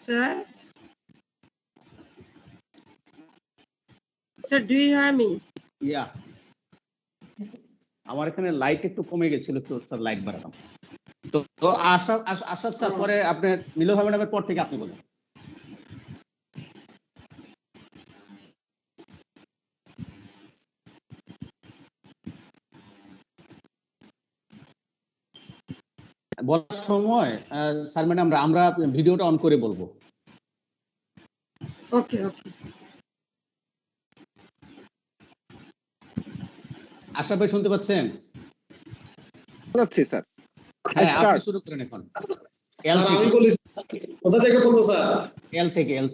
Sir? Sir, do you hear me? ইয়া আমার এখানে light একটু কমে গেছিল, একটু স্যার লাইট বাড়ালাম। তো আশরাফ স্যার পরে আপনি নীলফার ম্যাডামের পর থেকে আপনি বলেন। বলার সময় স্যার ম্যাডাম আমরা ভিডিওটা অন করে বলবো। ওকে ওকে। আশরাফ ভাই শুনতে পাচ্ছেন? শুনছি স্যার। হ্যাঁ, আপনি শুরু করেন এখন। আমি বলি কোথা থেকে বলবো স্যার? এল থেকে এল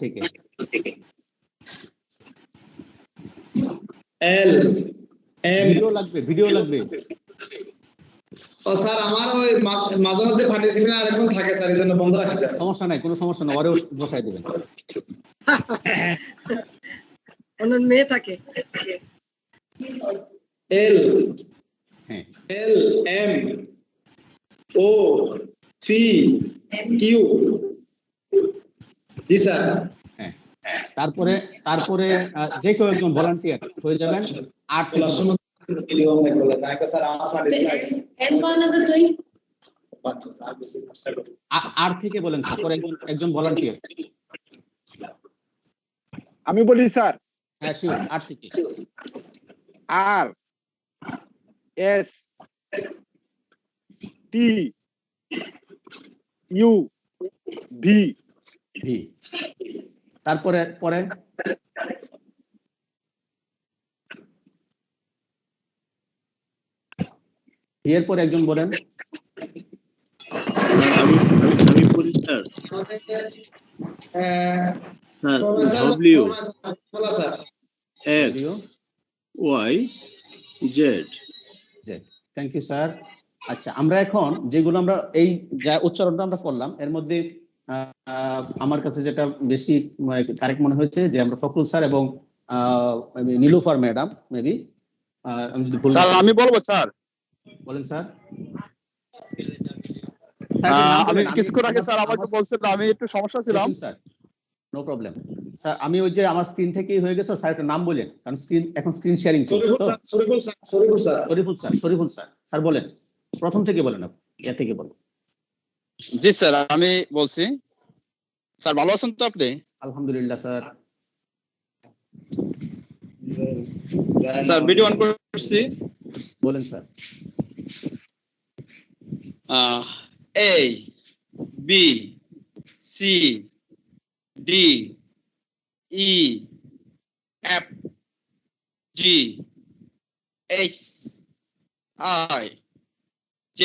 এম ভিডিও লাগবে। ও স্যার আমার ওই মাঝে মধ্যে পার্টিসিপেন্ট আরেকজন থাকে স্যার, এই জন্য বন্ধ রাখি স্যার। সমস্যা নাই, কোনো সমস্যা না, ওরে বসাই দিবেন। ওনার মেয়ে থাকে। এল হ্যাঁ, L M O P Q. জি স্যার। হ্যাঁ, তারপরে যে কেউ একজন ভলান্টিয়ার হয়ে যাবেন। 8 থেকে বলেন স্যার, পরে একজন ভলান্টিয়ার। আমি বলি স্যার। হ্যাঁ শিওর, 8 থেকে। R S T U V. তারপরে এরপর একজন বলেন। আমি বলি sir. W X Y Z. Thank you sir. আচ্ছা, আমরা এখন যেগুলো আমরা এই যা উচ্চারণটা আমরা করলাম, এর মধ্যে আমার কাছে যেটা বেশি কারেক্ট মনে হয়েছে যে আমরা ফখরুল স্যার এবং নীলুফার ম্যাডাম মেবি। স্যার আমি বলবো স্যার। বলেন স্যার। আমি কিছুক্ষণ আগে স্যার আমাকে বলছেন, আমি একটু সমস্যা ছিলাম স্যার। নো প্রবলেম স্যার, আমি ওই যে আমার স্ক্রিন থেকেই হয়ে গেছে স্যার, একটা নাম বলেন, কারণ এখন স্ক্রিন শেয়ারিং চলছে তো। শরীফুল স্যার। স্যার বলেন, প্রথম থেকে বলেন, আপনি এ থেকে বলেন। জি স্যার আমি বলছি। স্যার ভালো আছেন তো আপনি? আলহামদুলিল্লাহ স্যার। স্যার ভিডিও অন করছি, বলেন sir. A B C D E F G H I J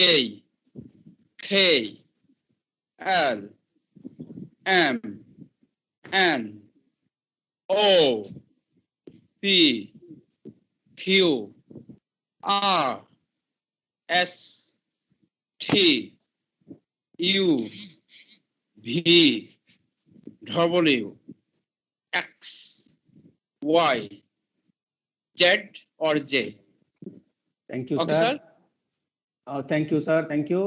K L M N O P Q R S T U V W X Y Z or J. Thank you sir. Thank you sir, thank you.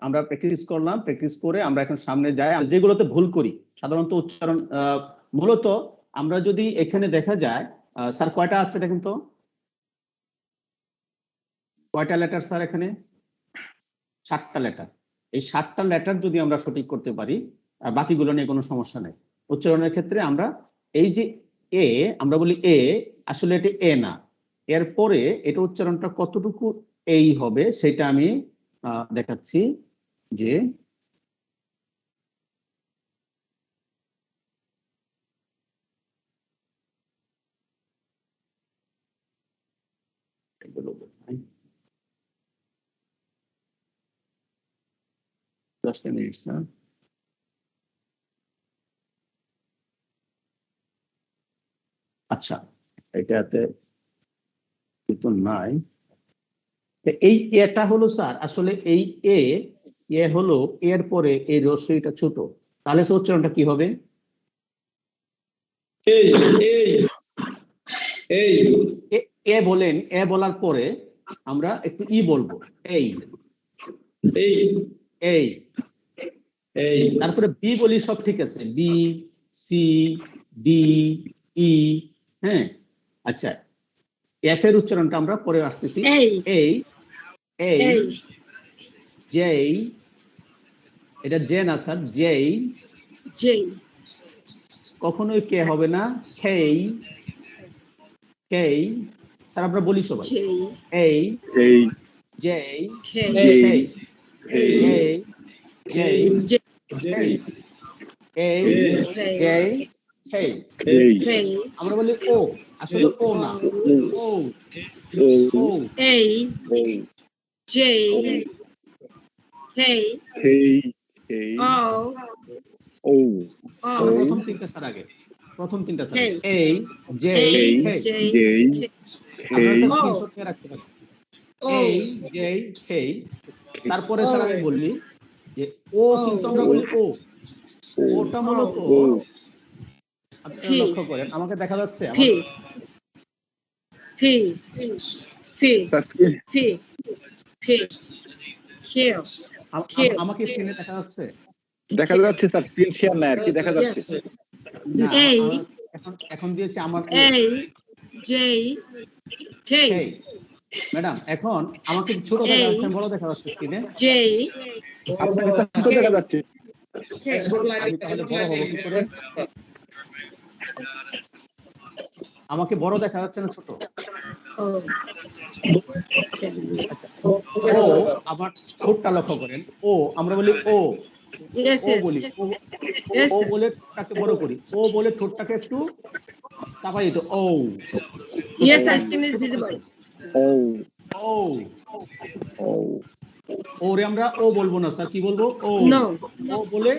আমরা practice করলাম, practice করে আমরা এখন সামনে যাই। যেগুলোতে ভুল করি সাধারণত উচ্চারণ, মূলত আমরা যদি এখানে দেখা যায় স্যার কয়টা আছে দেখেন তো, কয়টা লেটার স্যার এখানে? 7টা লেটার। এই 7টা লেটার যদি আমরা সঠিক করতে পারি, আর বাকিগুলো নিয়ে কোনো সমস্যা নেই। উচ্চারণের ক্ষেত্রে আমরা এই যে এ, আমরা বলি এ, আসলে এটা এ না, এরপরে এটা উচ্চারণটা কতটুকু এই হবে সেটা আমি দেখাচ্ছি। যে just a minute, sir. আচ্ছা, এটাতে তো নাই। এই এটা হলো স্যার, আসলে এই এ হলো এর পরে এই রস্যইটা ছোট, তাহলে উচ্চারণটা কি হবে? এ বলেন, এ বলার পরে আমরা একটু ই বলবো, এই তারপরে বি বলি, সব ঠিক আছে, বি, সি, ডি, ই, হ্যাঁ। আচ্ছা, এফ এর উচ্চারণটা আমরা পরে আসতেছি। এই জেই, এটা জে না স্যার, জেই, কখনোই কে হবে না, খেই, খেই স্যার, আমরা বলি সবাই, এই জেই, খেই, এই জেই, এই জেই, খেই। আমরা বলি ও, আসলে ও না, ও, ও, প্রথম তিনটা স্যার আগে, প্রথম তিনটা স্যার, এই জেই, খেই। আপনারা স্ক্রিনশট নিয়ে রাখতে পারেন, এই জেই, খেই। তারপরে স্যার আমি বলি যে ও, কিন্তু আমরা বলি ও, ওটা মূলত আপনারা লক্ষ্য করেন, আমাকে দেখা যাচ্ছে, আমাকে স্ক্রিনে দেখা যাচ্ছে, দেখা যাচ্ছে স্যার, স্ক্রিন শেয়ার নাই আর কি, দেখা যাচ্ছে। এখন দিয়েছি আমার ম্যাডাম, এখন আমাকে ছোট দেখা যাচ্ছে, বড় দেখা যাচ্ছে স্ক্রিনে, আপনাকে তো দেখা যাচ্ছে। আমি তাহলে বড় হবো কি করে? আমাকে বড় দেখা যাচ্ছে না ছোট? ও, আবার ঠোঁটটা লক্ষ্য করেন, ও, আমরা বলি ও, ও বলি, ও বলে ঠোঁটটাকে বড় করি, ও বলে ঠোঁটটাকে একটু চাপাই দিত, ও। ও, ওরে আমরা ও বলবো না স্যার, কি বলবো? ও, ও বলে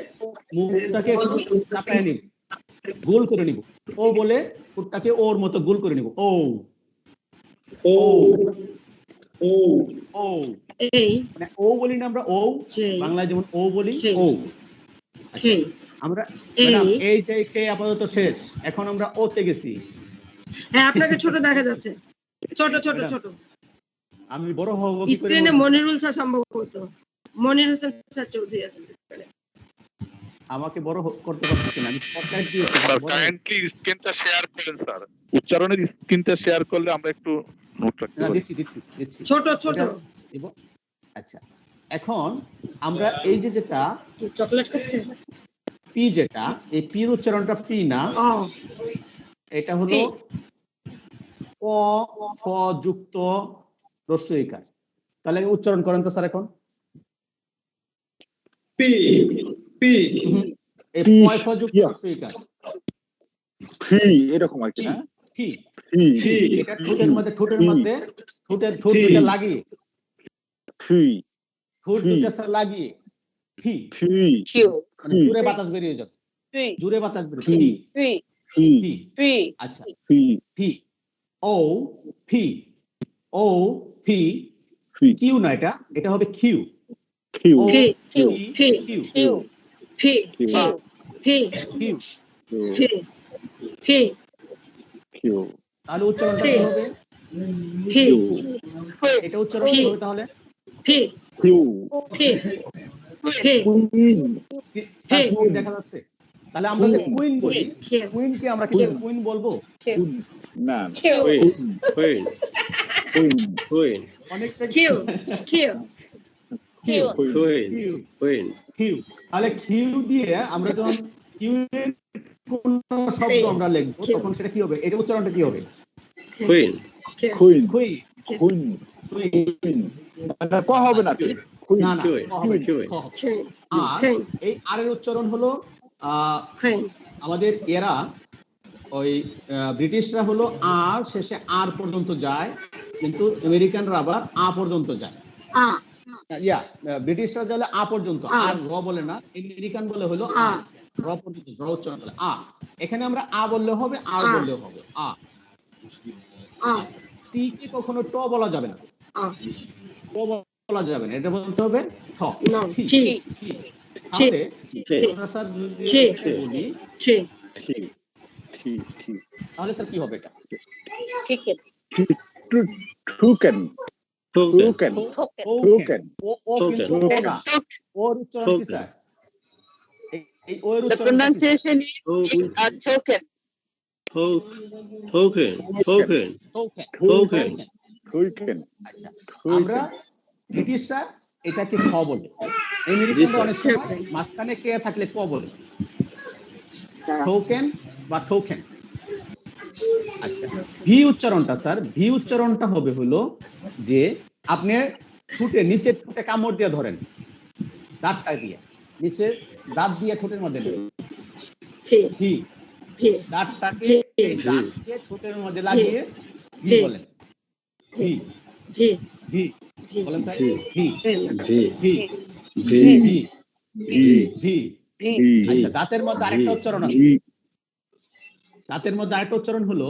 মুখটাকে একটু চাপায় নিব, গোল করে নিব, ও বলে ঠোঁটটাকে ওর মতো গোল করে নিব, ও, ও, ও, মানে ও বলি না আমরা, ও বাংলায় যেমন ও বলি, ও। আচ্ছা, আমরা ম্যাডাম এই যে খেয়ে আপাতত শেষ, এখন আমরা ওতে গেছি। হ্যাঁ, আপনাকে ছোট দেখা যাচ্ছে, ছোট ছোট ছোট। আমি বড় হব কি করে? স্ক্রিনে মনিরুল স্যার সম্ভবত, মনির হোসেন স্যার চৌধুরী আছেন স্ক্রিনে। আমাকে বড় করতে পারতেছি না, আমি স্পটলাইট দিয়েছি। স্যার কাইন্ডলি স্ক্রিনটা শেয়ার করেন স্যার, উচ্চারণের স্ক্রিনটা শেয়ার করলে আমরা একটু নোট রাখতে পারি। দিচ্ছি ছোট ছোট। আচ্ছা, এখন আমরা এই যে যেটা চকলেট খাচ্ছে, পি, যেটা এই পির উচ্চারণটা পি না, এটা হলো ক, ফ যুক্ত হ্রস্ব ইকার। তাহলে উচ্চারণ করেন তো স্যার এখন। পি, পি, এই পয় ফ যুক্ত হ্রস্ব ইকার, ফি এরকম আর কি না, ফি, ফি, এটা ঠোঁটের মধ্যে, ঠোঁট দুটো লাগিয়ে, ফি, ঠোঁট দুটো স্যার লাগিয়ে, ফি, মানে জোরে বাতাস বেরিয়ে যাবে, জোরে বাতাস বেরিয়ে, ফি, আচ্ছা, ফি, ও, ফি, ও, ফি, কিউ না, এটা হবে Q, Q, Q, Q, Q, ফি, ফি, কিউ, ফি, ফি, কিউ। তাহলে উচ্চারণটা কি হবে? ফি, এটা উচ্চারণ কি হবে তাহলে? ফি, কিউ, ফি, ফি, স্যার দেখা যাচ্ছে। তাহলে আমরা যে কুইন বলি, কুইনকে আমরা কি কুইন বলবো? না, অনেকটা কিউ, কিউ, কিউ। তাহলে কিউ দিয়ে আমরা যখন কিউ এর কোন শব্দ আমরা লিখবো, তখন সেটা কি হবে? এটা উচ্চারণটা কি হবে? Queen, queen, queen, queen. না, ক হবে না, না না, আর এই আর এর উচ্চারণ হলো আমাদের এরা ওই ব্রিটিশরা হলো আর শেষে আর পর্যন্ত যায়, কিন্তু আমেরিকানরা আবার আ পর্যন্ত যায়। ব্রিটিশরা বলে আ পর্যন্ত, আর র বলে না, আমেরিকান বলে হলো আ, র পর্যন্ত, র উচ্চারণ করে আ। এখানে আমরা আ বললে হবে, আর বললে হবে, আ। টি কে কখনো ট বলা যাবে না, ট বলা যাবে না, এটা বলতে হবে ঠ। তাহলে স্যার বলি, তাহলে স্যার কি হবে এটা? ঠুকেন, ঠুকেন, ঠুকেন। ও কিন্তু ও না, ওর উচ্চারণ কি স্যার? এই ও এর The উচ্চারণ pronunciation is token. Token. Token Token. খুইকেন আচ্ছা আমরা ব্রিটিশরা এটাকে খ বলে, আমেরিকানরা অনেক সময় মাঝখানে কে থাকলে ক বলে, টোকেন বা টোকেন। আচ্ছা ভি উচ্চারণটা স্যার, ভি উচ্চারণটা হবে হলো যে আপনি ঠোঁটে নিচের ঠোঁটে কামড় দিয়ে ধরেন, দাঁতটা দিয়ে নিচে দাঁত দিয়ে ঠোঁটের মধ্যে নেন। ভি দাঁতটাকে দাঁত দিয়ে ঠোঁটের মধ্যে লাগিয়ে ভি বলেন। ভি ভি বলেন sir, V V V V V V V. আচ্ছা দাঁতের মধ্যে আরেকটা উচ্চারণ আছে, দাঁতের মধ্যে আরেকটা উচ্চারণ হলো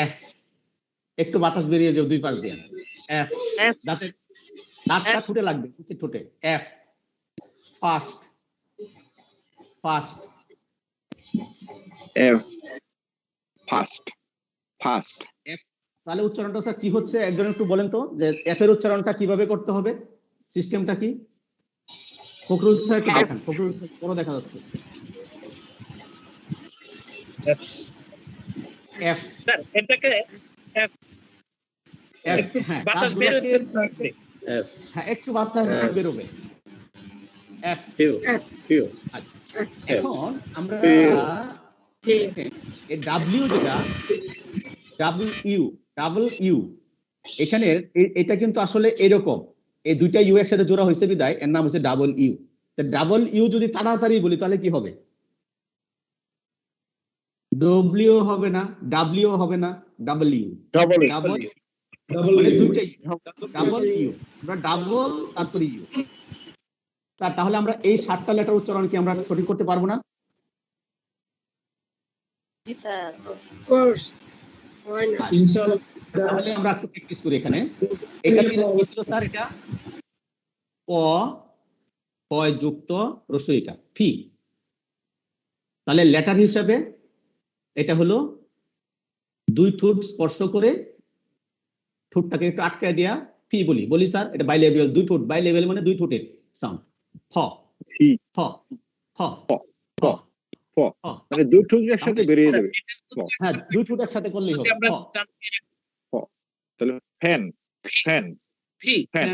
এফ। একটু বাতাস বেরিয়ে যাও দুই পাশ দিয়ে, এফ। দাঁতের দাঁতটা ঠোঁটে লাগবে, নিচে ঠোঁটে, F. Fast fast F fast fast. F. তাহলে উচ্চারণটা স্যার কি হচ্ছে একজন একটু বলেন তো, যে এফ এর উচ্চারণটা কিভাবে করতে হবে, সিস্টেমটা কি? ফখরুল স্যার একটু দেখান, ফখরুল স্যার বড় দেখা যাচ্ছে। এফ স্যার এটাকে এফ এফ, হ্যাঁ বাতাস বের দাঁতগুলোকে হচ্ছে। F. হ্যাঁ একটু বাতাস বেরোবে, এফ। Q. আচ্ছা এখন আমরা এই ডাব্লিউ যেটা ডাবল ইউ এখানে এটা কিন্তু আসলে এরকম, এই দুইটা ইউ একসাথে জোড়া হয়েছে বিদায় এর নাম হচ্ছে ডাবল ইউ। ডাবল ইউ যদি তাড়াতাড়ি বলি তাহলে কি হবে? ডব্লিউ হবে না, ডাব্লিউ হবে না, ডাবল ইউ। ডাবল মানে দুইটাই ডাবল ইউ, আমরা ডাবল তারপরে ইউ। তাহলে আমরা এই 7টা লেটার উচ্চারণ কি আমরা সঠিক করতে পারবো না? ইনশাআল্লাহ। তাহলে আমরা একটু প্র্যাকটিস করি এখানে। এখানে কি ছিল স্যার? এটা প পয় যুক্ত রসইকা ফি। তাহলে লেটার হিসাবে এটা হলো দুই ঠোঁট স্পর্শ করে ঠোঁটটাকে একটু আটকায় দেয়া ফি বলি স্যার। এটা বাই লেভেল, দুই ঠোঁট, বাই লেভেল মানে দুই ঠোঁটের সাউন্ড। ফ ফি ফ ফ ফ ফ মানে দুই ঠোঁট একসাথে বেরিয়ে যাবে। হ্যাঁ দুই ঠোঁট একসাথে করলেই হবে। আমরা ফ জানছি ফ তাহলে ফ্যান ফ্যান ফি ফ্যান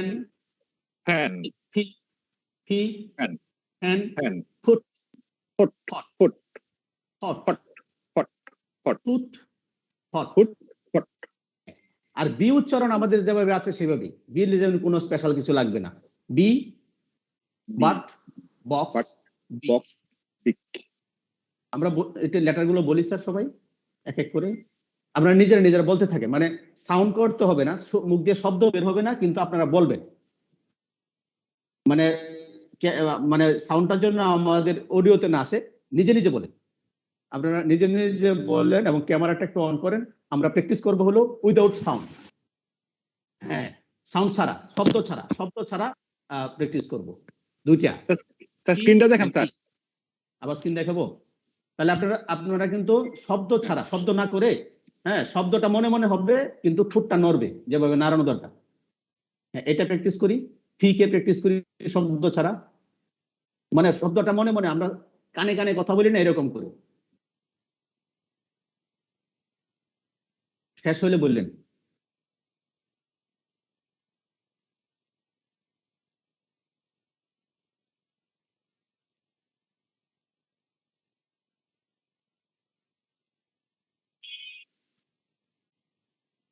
ফ্যান ফ্যান ফি ফি fan fan fan foot foot ফট ফুট ফট ফট ফট ফট ফুট ফট। ফুট ফট। আর বি উচ্চারণ আমাদের যেভাবে আছে সেভাবেই, বি যেমন কোনো স্পেশাল কিছু লাগবে না। B bat box bat box big. আমরা এটা লেটার গুলো বলি স্যার সবাই এক এক করে, আমরা নিজেরা বলতে থাকে, মানে সাউন্ড করতে হবে না, মুখ দিয়ে শব্দ বের হবে না, কিন্তু আপনারা বলবেন। মানে সাউন্ডটার জন্য আমাদের অডিওতে না আসে, নিজে বলেন। আপনারা নিজে বললেন এবং ক্যামেরাটা একটু অন করেন। আমরা প্র্যাকটিস করবো হলো উইদাউট সাউন্ড, হ্যাঁ সাউন্ড ছাড়া, শব্দ ছাড়া প্র্যাকটিস করব দুইটা। তার স্ক্রিনটা দেখেন স্যার, আবার স্ক্রিন দেখাবো। তাহলে আপনারা কিন্তু শব্দ ছাড়া, শব্দ না করে, হ্যাঁ শব্দটা মনে হবে কিন্তু ঠোঁটটা নড়বে যেভাবে নাড়ানো দরকার। হ্যাঁ এটা প্র্যাকটিস করি। ফি কে প্র্যাকটিস করি শব্দ ছাড়া, মানে শব্দটা মনে আমরা কানে কথা বলি না, এরকম করে। শেষ হইলে বললেন।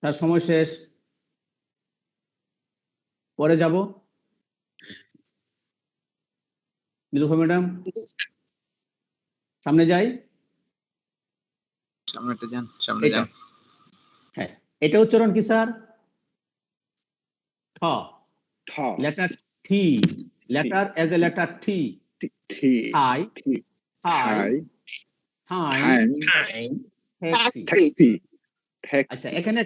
তার সময় শেষ, পরে যাব। নীলুফা ম্যাডাম সামনে যাই, সামনে যান। হ্যাঁ এটা উচ্চারণ কি স্যার? ঠ। Letter T, letter as a letter T. High high high taxi. আচ্ছা এখানে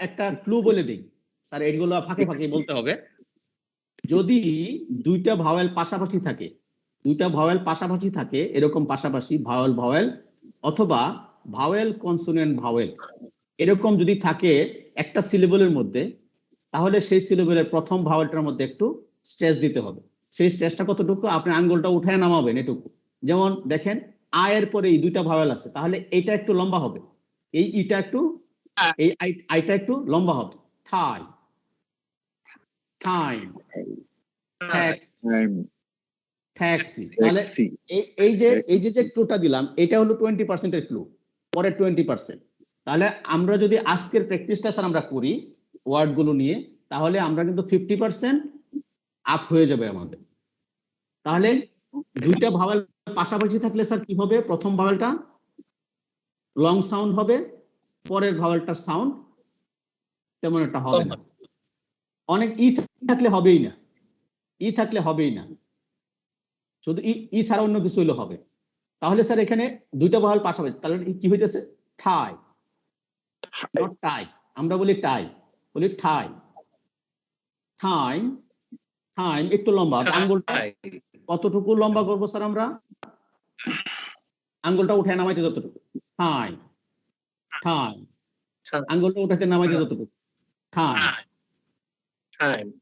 একটা ক্লু বলে দিই স্যার, এইগুলো ফাঁকে বলতে হবে। যদি দুইটা ভাওয়েল পাশাপাশি থাকে, এরকম পাশাপাশি ভাওয়েল অথবা ভাওয়েল কনসোনেন্ট ভাওয়েল এরকম যদি থাকে একটা সিলেবলের মধ্যে, তাহলে সেই সিলেবলের প্রথম ভাওয়েলটার মধ্যে একটু স্ট্রেস দিতে হবে। সেই স্ট্রেসটা কতটুকু? আপনি আঙ্গুলটা উঠায় নামাবেন এটুকু। যেমন দেখেন আয়ের পরে এই দুইটা ভাওয়েল আছে, তাহলে এইটা একটু লম্বা হবে, এই ইটা একটু, এই আইটা একটু লম্বা হবে। থাই, টাইম, ট্যাক্সি। তাহলে এই যে ক্লুটা দিলাম এটা হলো 20% এর ক্লু, পরে 20%। তাহলে আমরা যদি আজকের প্র্যাকটিসটা স্যার আমরা করি ওয়ার্ড গুলো নিয়ে, তাহলে আমরা কিন্তু 50% আপ হয়ে যাবে আমাদের। তাহলে দুইটা ভাওয়েল পাশাপাশি থাকলে স্যার কি হবে? প্রথম ভাওয়েলটা লং সাউন্ড হবে, পরের ভাওয়েলটার সাউন্ড তেমন একটা হবে না। অনেক ই থাকলে হবেই না, ই থাকলে হবেই না, শুধু ই ছাড়া অন্য কিছু হইলে হবে। তাহলে স্যার এখানে দুইটা ভাওয়েল পাশাপাশি, তাহলে কি হইতেছে? ঠাই, নট টাই। আমরা বলি টাই, বলি ঠাই। টাইম, টাইম একটু লম্বা। আঙ্গুলটা কতটুকু লম্বা করবো স্যার? আমরা আঙ্গুলটা উঠে নামাইতে যতটুকু, টাইম, টাইম। আঙ্গুলটা উঠাতে নামাইতে যতটুকু, টাইম।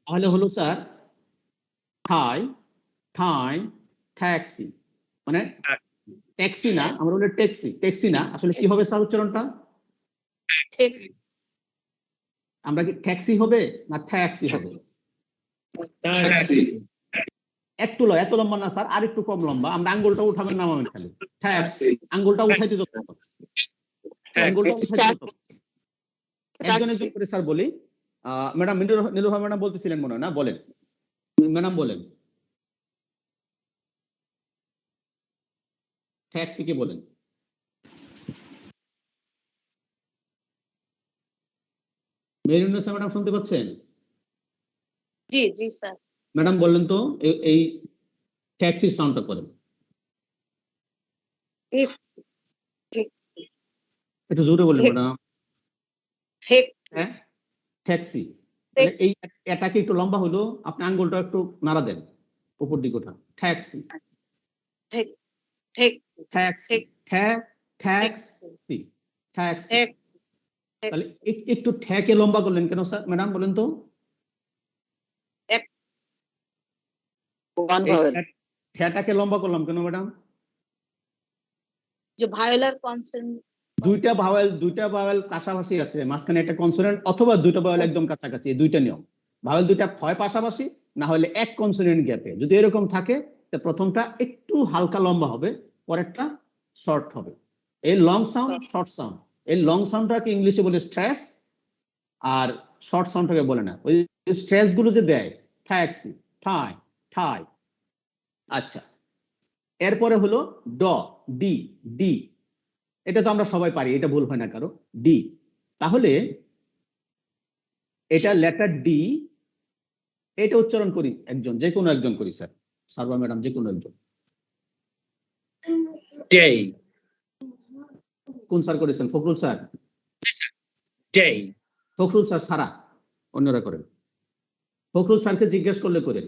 তাহলে হলো স্যার টাই, টাইম, ট্যাক্সি। মানে ট্যাক্সি না, আমরা বলি ট্যাক্সি, ট্যাক্সি না। আসলে কি হবে স্যার উচ্চারণটা? আমরা কি ট্যাক্সি হবে না ট্যাক্সি হবে? একটু এত লম্বা না স্যার, আর একটু কম লম্বা। আমরা আঙ্গুলটা উঠাবেন নামাবেন খালি, ট্যাক্সি। আঙ্গুলটা উঠাইতে যত, আঙ্গুলটা উঠাইতে যত। একজন একজন করে স্যার বলি। ম্যাডাম নীলুফা ম্যাডাম বলতেছিলেন মনে হয়, না? বলেন ম্যাডাম, বলেন ট্যাক্সি কে বলেন? মেরিনুসা ম্যাডাম শুনতে পাচ্ছেন? জি জি স্যার। ম্যাডাম বললেন তো এই ট্যাক্সির সাউন্ডটা করেন একটু জোরে বলেন ম্যাডাম। হ্যাঁ, ট্যাক্সি। এই এটাকে একটু লম্বা হলো, আপনি আঙ্গুলটা একটু নাড়া দেন উপর দিকে ওঠা। Taxi, taxi, taxi, taxi. তাহলে একটু ঠ্যাকে লম্বা করলেন কেন স্যার? ম্যাডাম বলেন তো। ঠ্যাটাকে লম্বা করলাম কেন ম্যাডাম? যে ভায়োলার কনসোনেন্ট, দুইটা ভাওয়েল পাশাপাশি আছে, মাঝখানে একটা কনসোনেন্ট, অথবা দুইটা ভাওয়েল একদম কাছাকাছি, এই দুইটা নিয়ম। ভাওয়েল দুইটা হয় পাশাপাশি, না হলে এক কনসোনেন্ট গ্যাপে। যদি এরকম থাকে তো প্রথমটা একটু হালকা লম্বা হবে, পরেরটা শর্ট হবে। এই লং সাউন্ড, শর্ট সাউন্ড। এই লং সাউন্ডটাকে ইংলিশে বলে স্ট্রেস, আর শর্ট সাউন্ডটাকে বলে না। ওই স্ট্রেস গুলো যে দেয়, ট্যাক্সি, ঠাই, ঠাই। আচ্ছা, এরপরে হলো ড, ডি, ডি। এটা তো আমরা সবাই পারি, এটা ভুল হয় না কারো। ডি। তাহলে এটা লেটার ডি, এটা উচ্চারণ করি একজন, যে কোনো একজন করি স্যার, সারবা ম্যাডাম, যে কোনো একজন। কোন স্যার করেছেন? ফখরুল স্যার? ফখরুল স্যার সারা, অন্যরা করেন। ফখরুল স্যারকে জিজ্ঞেস করলে করেন,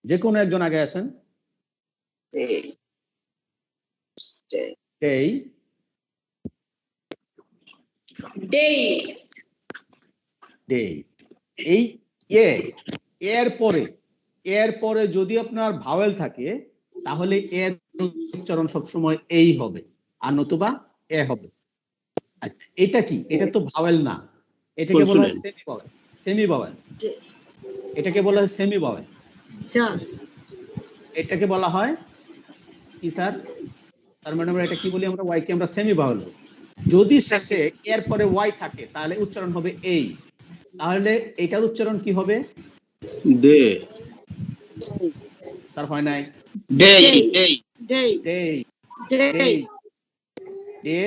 যে কোনো একজন আগে আসেন। এই এই এর পরে যদি আপনার ভাওয়েল থাকে, তাহলে এর উচ্চারণ সবসময় এই হবে, আর নতুবা এ হবে। আচ্ছা, এটা কি? এটা তো ভাওয়েল না, এটাকে বলা হয় সেমি ভাওয়েল। সেমি ভাওয়েল, এটাকে বলা হয় সেমি ভাওয়েল। এটাকে বলা হয় কি স্যার? তার মানে আমরা এটা কি বলি? আমরা ওয়াই কে আমরা সেমি ভাওয়েল। যদি শেষে এর পরে ওয়াই থাকে, তাহলে উচ্চারণ হবে এই। তাহলে এটার উচ্চারণ কি হবে? দে। তার হয় নাই? ডে, ডে, ডে, ডে,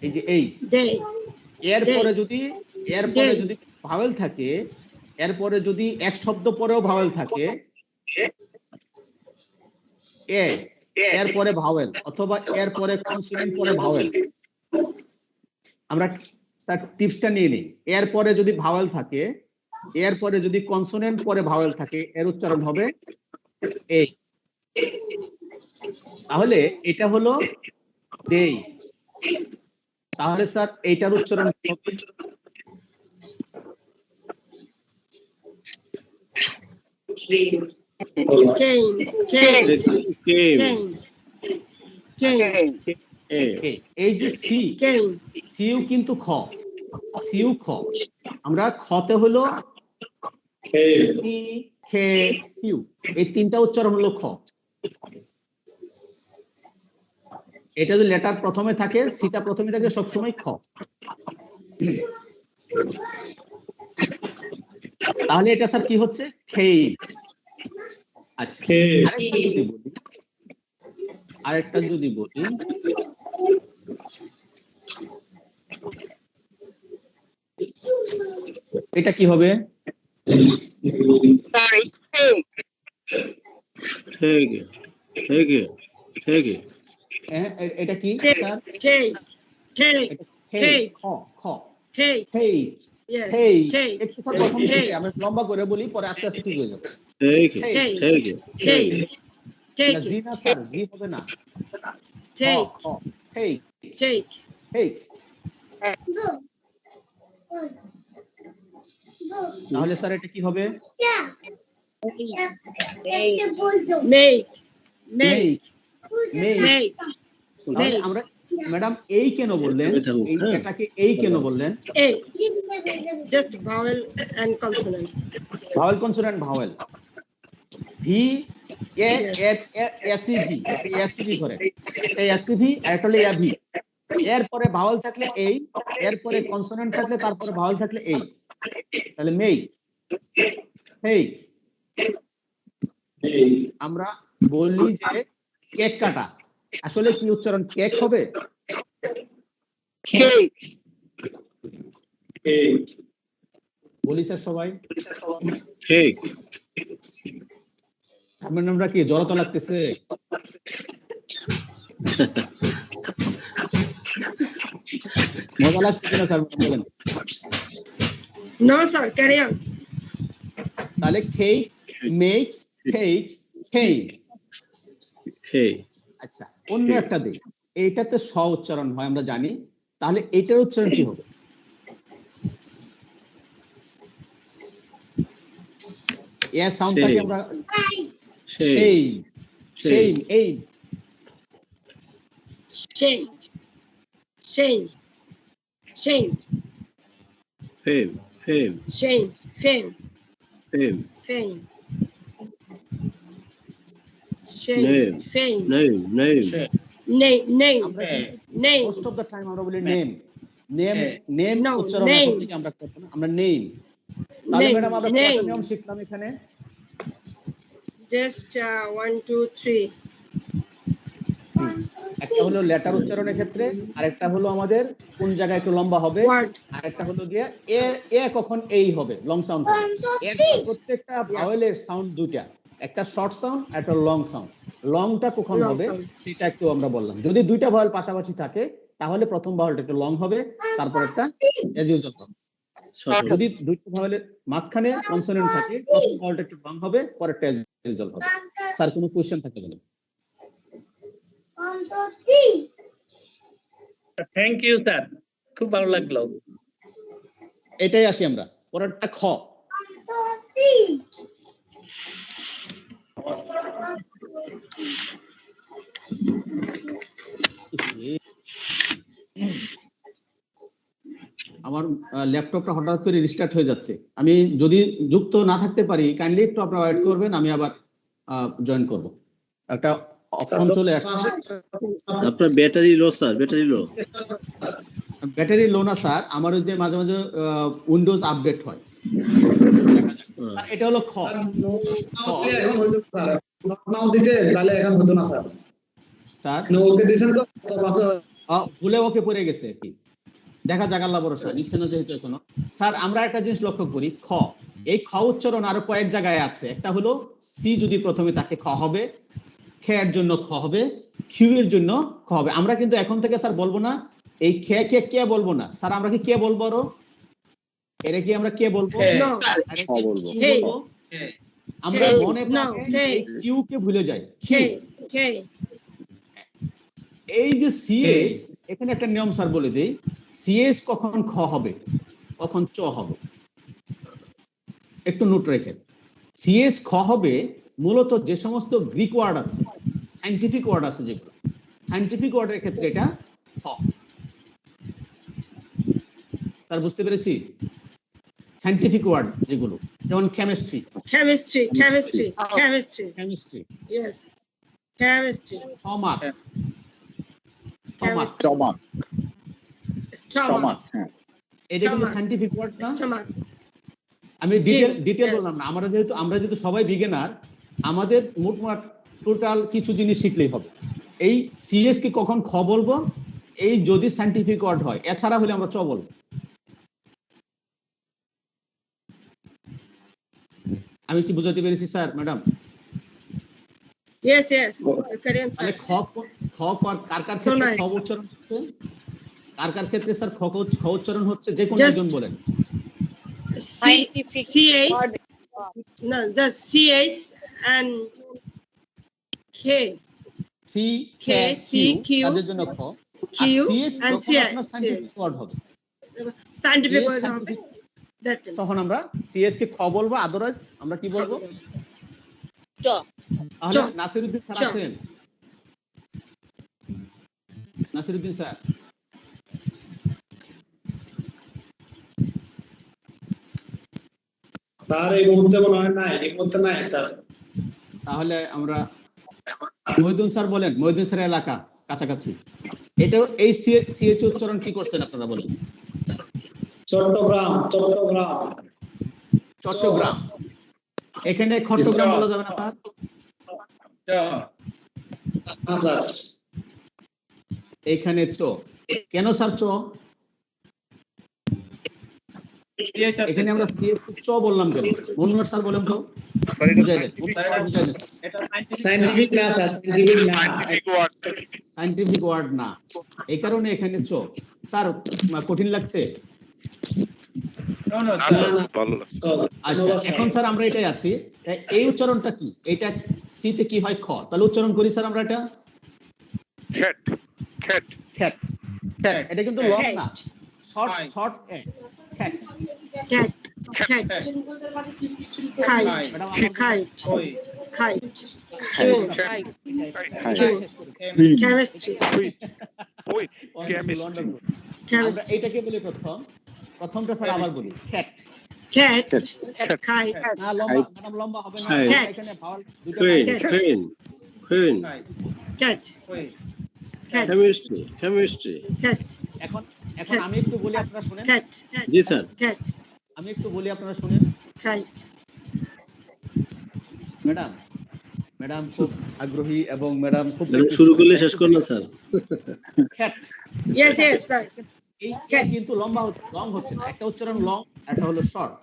এই যে এই। এরপরে যদি ভাওয়েল থাকে, এরপরে যদি এক শব্দ পরেও ভাওয়েল থাকে, এরপরে ভাওয়েল, অথবা এরপরে কনসোনেন্ট পরে ভাওয়েল। আমরা স্যার টিপসটা নিয়ে নিই। এরপরে যদি ভাওয়েল থাকে, এরপরে যদি কনসোনেন্ট পরে ভাওয়েল থাকে, এর উচ্চারণ হবে এই। তাহলে এটা হলো দেই। তাহলে স্যার এইটার উচ্চারণ Cane. Cane. Cave. Cane. এই যে সি, Cane. সিও কিন্তু খ, সিও খ। আমরা খতে হলো সি, খে, কিউ, এই তিনটা উচ্চারণ হলো খ। এটা যদি লেটার প্রথমে থাকে, সিটা প্রথমে থাকে সবসময় খ। তাহলে এটা স্যার কি হচ্ছে? খেই। আচ্ছা, আরেকটা যদি বলি এটা কি হবে? Take. এটা কি Take. স্যার? Take. Take. খেই, খ, খ, Take. খেই, Yes. খেই। Take. একটু স্যার প্রথম থেকে Take. আমরা লম্বা করে বলি, পরে আস্তে আস্তে ঠিক হয়ে যাবে। Take. খেই। Take. না, Take জি it. না স্যার, জি হবে না। Take. খ, খ, খেই, Take. খেই। তাহলে স্যার এটা কি হবে? Make. মেই, Make. মেই। Make. তাহলে আমরা ম্যাডাম এই কেন বললেন? এটাকে এই কেন বললেন? A. Just vowel and consonant. Vowel consonant vowel. V A ACV, ACV ধরে। এই এসিভি আর একটা হলো এভি। এরপরে ভাওয়েল থাকলে এই, এরপরে কনসোনেন্ট থাকলে তারপরে ভাওয়েল থাকলে এই। তাহলে মেই, হেই। আমরা বলি যে কেক কাটা, আসলে কি উচ্চারণ কেক হবে? বলি স্যার সবাই। Cake. আপনার নামটা কি জড়তা লাগতেছে? মজা লাগছে কিনা স্যার বলেন? No, sir. Carry on. তাহলে cake, make, cake, cake. Hey. আচ্ছা, অন্য একটা দিই। এইটাতে স উচ্চারণ হয় আমরা জানি, তাহলে এটার উচ্চারণ কি হবে? এ সাউন্ডটাকে আমরা সেই, সেই, এই। Change. Change. Change. Fame. Change. Fame. Fame. Change. Name. Fame. Name. Name. আমরা Name. Most of the time আমরা বলি নেম, নেম, নেম No, উচ্চারণ name. এখন থেকে আমরা করব না, আমরা নেম। তাহলে Name, ম্যাডাম আমরা name. কয়টা নিয়ম শিখলাম এখানে? Just 1, 2, 3. একটা হলো লেটার উচ্চারণের ক্ষেত্রে, আরেকটা হলো আমাদের কোন জায়গায় একটু লম্বা হবে, Word. আরেকটা হলো গিয়ে এ কখন এই হবে, লং সাউন্ড হবে। এর প্রত্যেকটা ভাওয়েলের সাউন্ড দুইটা, একটা শর্ট সাউন্ড, একটা লং সাউন্ড। লংটা কখন Long হবে sound. সেটা একটু আমরা বললাম। যদি দুইটা ভাওয়েল পাশাপাশি থাকে তাহলে প্রথম ভাওয়েলটা একটু লং হবে, তারপর একটা এজ ইউজুয়াল হবে। যদি দুইটা ভাওয়েলের মাঝখানে কনসোনেন্ট থাকে, প্রথম ভাওয়েলটা একটু লং হবে, পরেরটা এজ ইউজুয়াল হবে। স্যার কোনো কোশ্চেন থাকলে বলেন। থ্যাংক ইউ স্যার, খুব ভালো লাগলো। এটাই আসি আমরা। পরেরটা খ। আমার ল্যাপটপটা হঠাৎ করে রিস্টার্ট হয়ে যাচ্ছে। আমি যদি যুক্ত না থাকতে পারি কাইন্ডলি একটু আপনারা ওয়েট করবেন, আমি আবার জয়েন করব। একটা অপশন চলে আসছে। আপনার ব্যাটারি লো স্যার, ব্যাটারি লো। ব্যাটারি লো না স্যার, আমার ওই যে মাঝে মাঝে উইন্ডোজ আপডেট হয়। স্যার এটা হলো খ। এখন হইতো স্যার, নাও দিতে তাহলে এখন হতো না স্যার। স্যার ওকে দিবেন তো ভুলে ওকে পড়ে গেছে কি, দেখা যাক আল্লাহ ভরসা, নিশ্চয় না যেহেতু এখনো। স্যার আমরা একটা জিনিস লক্ষ্য করি, খ, এই খ উচ্চারণ আরো কয়েক জায়গায় আছে। একটা হলো সি যদি প্রথমে তাকে খ হবে, খে এর জন্য খ হবে, কিউ এর জন্য খ হবে। আমরা কিন্তু এখন থেকে স্যার বলবো না এই খে কে কে বলবো না স্যার, আমরা কি কে বলবো? আরো এর কি আমরা কে বলবো? No. কি বলবো? আমরা মনে প্রাণে এই কিউ কে ভুলে যাই। K. K. এই যে সিএইচ, এখানে একটা নিয়ম স্যার বলে দেই, সিএইচ কখন খ হবে, কখন চ হবে, একটু নোট রেখে। সিএস খ হবে মূলত যে সমস্ত গ্রিক ওয়ার্ড আছে, সায়েন্টিফিক ওয়ার্ড আছে, যেগুলো সায়েন্টিফিক ওয়ার্ডের ক্ষেত্রে এটা খ। তার বুঝতে পেরেছি? সায়েন্টিফিক ওয়ার্ড যেগুলো, যেমন chemistry, chemistry, Yes. Chemistry. Stomach, stomach, Stomach. হ্যাঁ। এটা কিন্তু Stomach. সায়েন্টিফিক ওয়ার্ড না? Stomach. আমি ডিটেল Yes. বললাম না। আমরা যেহেতু সবাই বিগিনার, আমাদের মোটমাট টোটাল কিছু জিনিস শিখলেই হবে। এই সিএস কে কখন খ বলবো? এই যদি সায়েন্টিফিক ওয়ার্ড হয়, এছাড়া হলে আমরা চ বলবো। আমি কি বুঝাতে পেরেছি sir, madam? Yes, yes. The Korean তাহলে side. খ কার কার ক্ষেত্রে nice. খ উচ্চারণ হচ্ছে? কার কার ক্ষেত্রে স্যার খ উচ্চারণ হচ্ছে? যে কোন Just- একজন বলেন। Scientific CH. word. No, just CH and K. C K, Q Q, তাদের জন্য খ। Q আর সিএচ and যখন আপনার সায়েন্টিফিক CH. ওয়ার্ড হবে, Scientific CH word হবে। scientific- That time. তখন আমরা সিএস কে খ বলবো, আদারওয়াইজ আমরা কি বলবো? চ। তাহলে চ। নাসিরউদ্দিন স্যার চ। আছেন? নাসিরউদ্দিন স্যার, স্যার এই মুহূর্তে মনে হয় নাই, এই মুহূর্তে নাই স্যার। তাহলে আমরা মহিউদ্দিন স্যার বলেন, মহিউদ্দিন স্যার এলাকা কাছাকাছি। এটাও এই সিএচ উচ্চারণ কি করছেন আপনারা বলেন? চট্টগ্রাম। চট্টগ্রাম। এখানে খট্টগ্রাম বলা যাবে না স্যার? হ্যাঁ স্যার। এখানে চ। কেন স্যার চ? এখানে আমরা সিএস চ বললাম কেন? মনোহর স্যার বলেন তো, বুঝাই দেন। সায়েন্টিফিক না স্যার, সায়েন্টিফিক না। Scientific word. সায়েন্টিফিক ওয়ার্ড না, এই কারণে এখানে চ। স্যার কঠিন লাগছে? না স্যার, ভালো লাগছে। আচ্ছা, এখন স্যার আমরা এটাই আছি। এই উচ্চারণটা কি? এটা সি তে কি হয়? খ। তাহলে উচ্চারণ করি স্যার আমরা এটা খেট, খেট, খ্যাট। খ্যাট, এটা কিন্তু লং না, শর্ট এ। খ্যাট। Cat. Cat. Kite. Madam Kite. Kite. খেট, Chemistry. ওই কেমিস্ট্রি। আমরা Chemistry. এটাকে বলি প্রথমটা স্যার আবার বলি খ্যাট। Cat. খেট, Kite. না লম্বা, ম্যাডাম লম্বা হবে না। Cat. এখানে ভাওয়াল দুটো queen, Cat. Queen, queen, Cat. Cat. Chemistry. Cat. এখন আমি একটু বলি, আপনারা শুনেন। Cat. জি স্যার। Cat. আমি একটু বলি, আপনারা শুনেন। Kite. ম্যাডাম খুব আগ্রহী এবং ম্যাডাম খুব শুরু করলে শেষ করো না স্যার। খ্যাট। Yes, yes, sir. এই কিন্তু লং হচ্ছে না। একটা উচ্চারণ লং, একটা হলো শর্ট।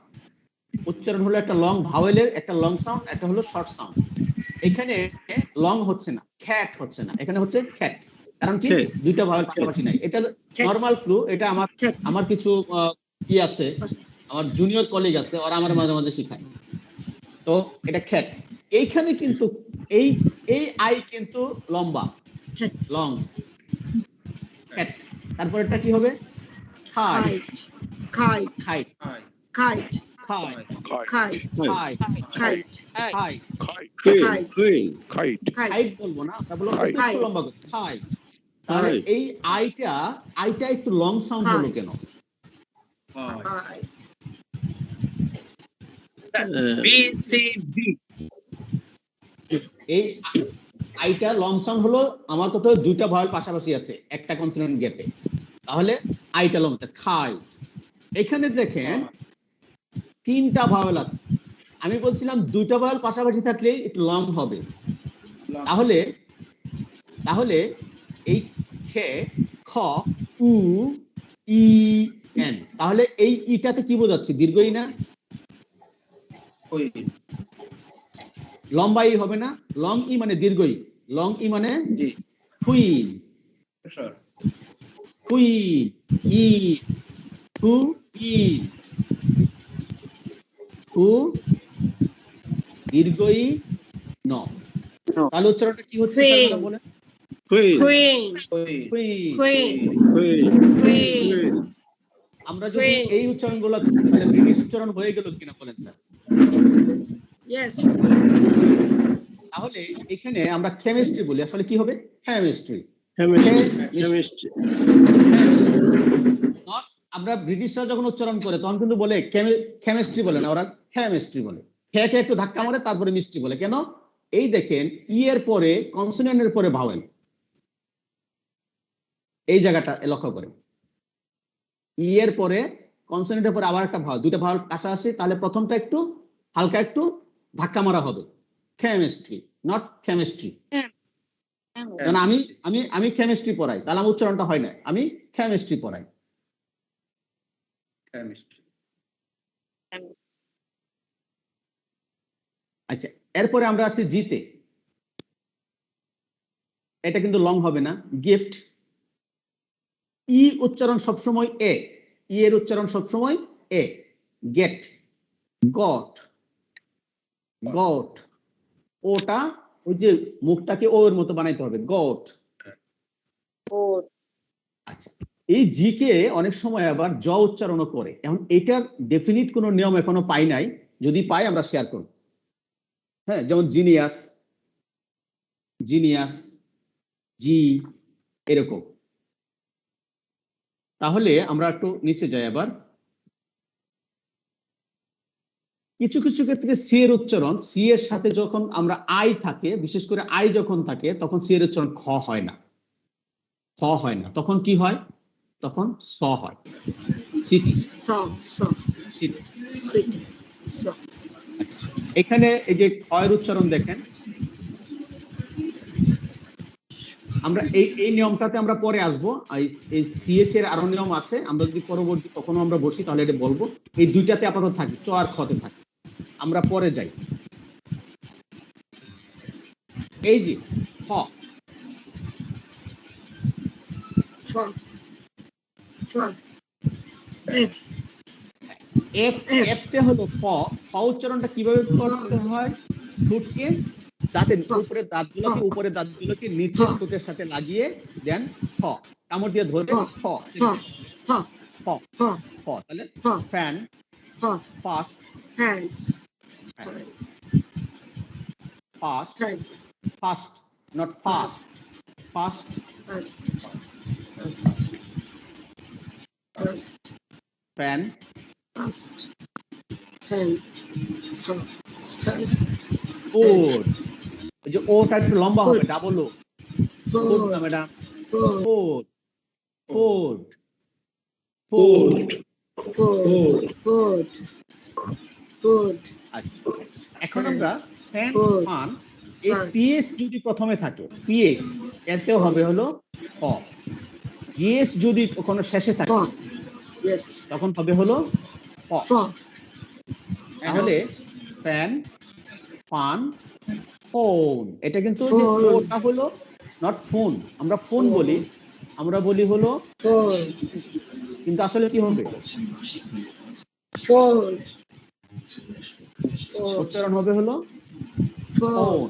উচ্চারণ হলো একটা লং ভাওয়েলের, একটা লং সাউন্ড, একটা হলো শর্ট সাউন্ড। এখানে লং হচ্ছে না, খ্যাট হচ্ছে না, এখানে হচ্ছে খ্যাট। কারণ কি? খ্যাট। দুইটা ভাওয়েল পাশাপাশি নাই। এটা নরমাল ক্লু। এটা আমার কিছু কি আছে, আমার জুনিয়র কলিগ আছে, ওরা আমার মাঝে মাঝে শেখায়। তো এটা খ্যাট। এইখানে কিন্তু এই আই কিন্তু লম্বা, Cat. লং, খ্যাট। তারপর এটা কি হবে? খাই, Kite. খাই, Kite. খাই, Kite. খাই, Kite. খাই। Queen, Kite. Queen, খাইট, Kite. খাইট বলবো না, আমরা বলবো খাই। একটু লম্বা করে খাই। তাহলে খাই। এই আইটা একটু লং সাউন্ড হলো খাই। কেন? Kite. B, C, D. এই আইটা লং সাউন্ড হলো, আমার কথা দুইটা ভয়েল পাশাপাশি আছে একটা কনসোনেন্ট গ্যাপে, তাহলে আইটা লং। খাই। এখানে দেখেন তিনটা ভয়েল আছে। আমি বলছিলাম দুইটা ভয়েল পাশাপাশি থাকলেই একটু লং হবে। তাহলে এই খে, খ, উ, ই, এন, তাহলে এই ইটাতে কি বোঝাচ্ছে? দীর্ঘই না, লম্বা ই হবে না। লং ই মানে দীর্ঘই, লং ই মানে কুইন, কুইন, ই, কু, ই, কু, দীর্ঘই ন। তাহলে উচ্চারণটা কি হচ্ছে Queen. আপনারা বলেন? Queen, Queen. Queen. Queen. Queen, Queen. Queen. আমরা যদি Queen. এই উচ্চারণগুলো, তাহলে ব্রিটিশ উচ্চারণ হয়ে গেল কিনা বলেন স্যার? Yes. তাহলে এখানে আমরা কেমিস্ট্রি বলি, আসলে কি হবে? কেমিস্ট্রি। কেমিস্ট্রি। আমরা ব্রিটিশরা যখন উচ্চারণ করে তখন কিন্তু বলে কেমিস্ট্রি বলে না, ওরা কেমিস্ট্রি বলে। খেয়ে একটু ধাক্কা মারে তারপরে মিষ্টি বলে। কেন? এই দেখেন ই এর পরে কনসোনেন্টের পরে ভাওয়েল, এই জায়গাটা লক্ষ্য করে। ই এর পরে কনসোনেন্টের পরে আবার একটা ভাওয়েল, দুইটা ভাওয়েল কাছাকাছি, তাহলে প্রথমটা একটু হালকা একটু ধাক্কা মারা হবে। Chemistry, not chemistry. কারণ আমি আমি আমি কেমিস্ট্রি পড়াই, তাহলে আমার উচ্চারণটা হয় না। আমি কেমিস্ট্রি পড়াই। আচ্ছা, এরপরে আমরা আসি জিতে। এটা কিন্তু লং হবে না। গিফট, ই উচ্চারণ সবসময় এ, ই এর উচ্চারণ সবসময় এ। গেট, গট, গট, ওটা ওই যে মুখটাকে ও এর মতো বানাইতে হবে, গট। আচ্ছা, এই জি কে অনেক সময় আবার জ উচ্চারণও করে। এখন এটার ডেফিনিট কোনো নিয়ম এখনো পাই নাই, যদি পাই আমরা শেয়ার করব। হ্যাঁ, যেমন জিনিয়াস, জিনিয়াস, জি, এরকম। তাহলে আমরা একটু নিচে যাই আবার। কিছু কিছু ক্ষেত্রে সি এর উচ্চারণ, সি এর সাথে যখন আমরা আই থাকে, বিশেষ করে আই যখন থাকে, তখন সি এর উচ্চারণ খ হয় না, খ হয় না। তখন কি হয়? তখন স হয়। City, city. এখানে এই যে খ এর উচ্চারণ দেখেন, আমরা এই নিয়মটাতে আমরা পরে আসবো। এই সিএচ এর আরো নিয়ম আছে, আমরা যদি পরবর্তী কখনো আমরা বসি তাহলে এটা বলবো। এই দুইটাতে আপাতত থাকে, চ আর খতে থাকে। আমরা পরে যাই। এই যে খ, এফ, এফ তে হলো খ। খ উচ্চারণটা কিভাবে করতে হয়? ঠোঁটকে দাঁতের উপরে দাঁতগুলোকে, উপরে দাঁতগুলোকে নিচের ঠোঁটের সাথে লাগিয়ে দেন খ, কামড় দিয়ে ধরে খ, খ, খ। তাহলে fan, fast, Hand. Fast, Hand. Fast, not fast, fast, First. Fan, First. Hand. ওড। ওই যে ওটা একটু লম্বা হবে, ডাবল ও। ফুড না madam, food, food, food, Food. আচ্ছা, এখন আমরা ফ্যান, ফান, এই পিএস যদি প্রথমে থাকে, পিএস এতেও হবে হলো অ। জিএস যদি কোনো শেষে থাকে, Yes. তখন হবে হলো অ। তাহলে ফ্যান, ফান, ফোন। এটা কিন্তু ওটা হলো নট ফোন। আমরা ফোন বলি, আমরা বলি হলো, কিন্তু আসলে কি হবে? উচ্চারণ হবে হলো ফোন।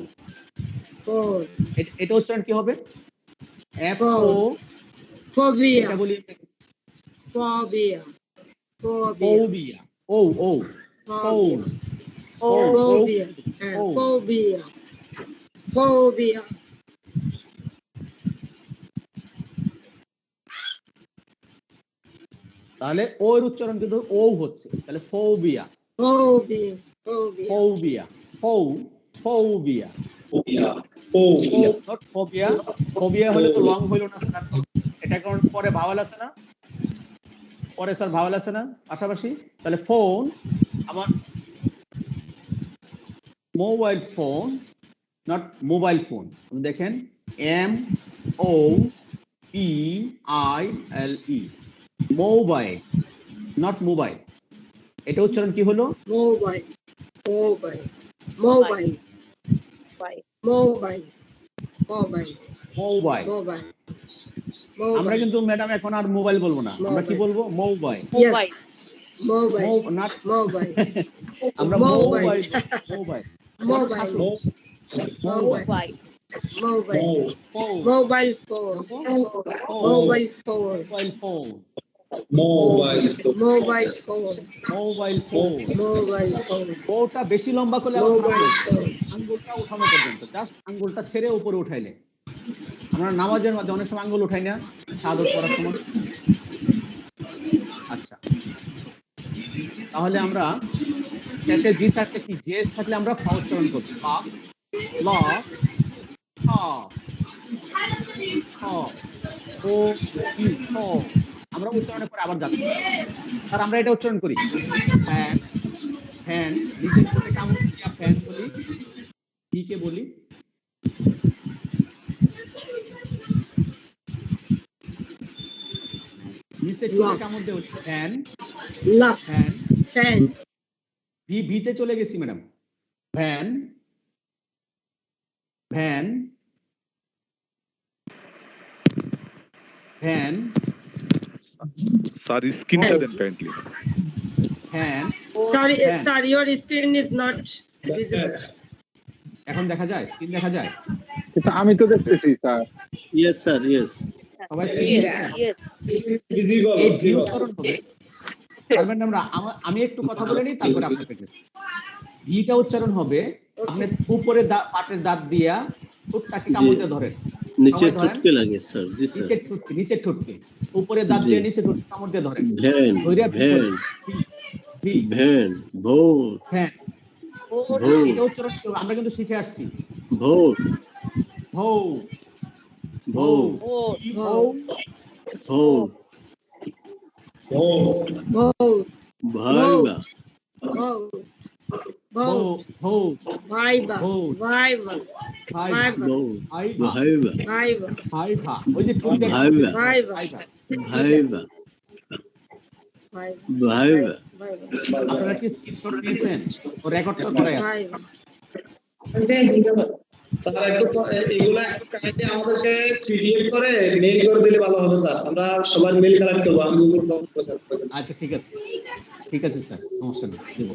এটা উচ্চারণ কি হবে? এফ ও, এটা বলি Phobia. ফোবিয়া, ও ও, ফোন, Phobia. Phobia. Phobia. তাহলে ওর উচ্চারণ কিন্তু ও হচ্ছে, তাহলে phobia, Phobia. Phobia, phobia, not phobia. Phobia হলে তো লং হইল না স্যার, এটা কারণ পরে ভাওয়াল আছে না, পরে স্যার ভাওয়াল আছে না পাশাপাশি। তাহলে ফোন, আমার mobile phone, not mobile phone. দেখেন M O P I L E, mobile, not mobile. এটা উচ্চারণ কি হলো? Mobile. Mobile. Mobile. Mobile. Mobile. Mobile. Mobile. আমরা কিন্তু ম্যাডাম এখন আর মোবাইল বলবো না, আমরা কি বলবো? Mobile. Yes. Mobile. Not Mobile. আমরা mobile, mobile, Mobile. Mobile, Mobile. Phone, Mobile phone. Mobile phone. Mobile phone, mobile mobile phone, mobile phone. Mobile phone, ওটা বেশি লম্বা করলে আবার খারাপ মোবাইল লাগে। ফোন। আঙ্গুলটা উঠানো পর্যন্ত, জাস্ট আঙ্গুলটা ছেড়ে উপরে উঠাইলে। আমরা নামাজের মধ্যে অনেক সময় আঙ্গুল উঠাই না, শাহাদাত পড়ার সময়। আচ্ছা, তাহলে আমরা শেষে জি থাকলে কি, জেস থাকলে আমরা ফা উচ্চারণ করব। ফা, ল, ফা, খ, ও, ই, খ। আমরা উচ্চারণ করে আবার যাচ্ছি। আর আমরা এটা উচ্চারণ করি, ফ্যান, ফ্যান। নিচের ঠোঁটে কামড় দিয়া ফ্যান বলি, কি কে বলি? নিচের ঠোঁটে কামড় দিয়ে ফ্যান, লাফ, ফ্যান। ফ্যান, ভিতে চলে গেছি madam. Van, van, van, sir স্ক্রিনটা দেন kindly. Van. sorry, Fan. sir, your screen is not visible. এখন দেখা যায়, স্ক্রিন দেখা যায়? কিন্তু আমি তো দেখতেছি স্যার। Yes, sir. Yes. সবাই স্ক্রিন Yes, দেখছেন? yes. ভিজিবল এই জি উচ্চারণ হবে। তারপর আমরা আমি একটু কথা বলে নিই, তারপরে আপনি প্র্যাকটিস। ভিটা উচ্চারণ হবে, আপনি উপরে পাটের দাঁত দিয়া ঠোঁটটাকে কামড় দিয়ে ধরেন। নিচে সবাই ধরেন। ঠুটকে লাগে স্যার। জি স্যার। নিচের ঠোঁটকে উপরে দাঁত জি। দিয়ে নিচে ঠোঁট কামড় দিয়ে ধরেন। ভ্যান, ধইরা ভ্যান, ভি, ভ্যান, ভোট, হ্যাঁ, ভোট, এটা উচ্চারণ করতে হবে। আমরা কিন্তু শিখে আসছি। ভোট, ভৌ, ভৌ, ভোট, ই, ভৌ, ভোট, Vote, ভাইবা, vote, ভৌ, vote, ভৌ, viva, Vote. viva, ভাই, viva, vote, viva, viva, viva, viva. ওই যে ঠোঁট দিয়ে viva, viva, viva. Viva, viva, viva. viva, আপনারা কি স্ক্রিনশট নিয়েছেন? ও রেকর্ডটা করাই আছে। viva. স্যার একটু এগুলা একটু কাইন্ডলি আমাদেরকে পিডিএফ করে মেইল করে দিলে ভালো হবে স্যার। আমরা সবার মেইল কালেক্ট করব। আমি গুগল ফর্ম প্রসেস করব। আচ্ছা, ঠিক আছে, ঠিক আছে স্যার, সমস্যা নেই, দেব।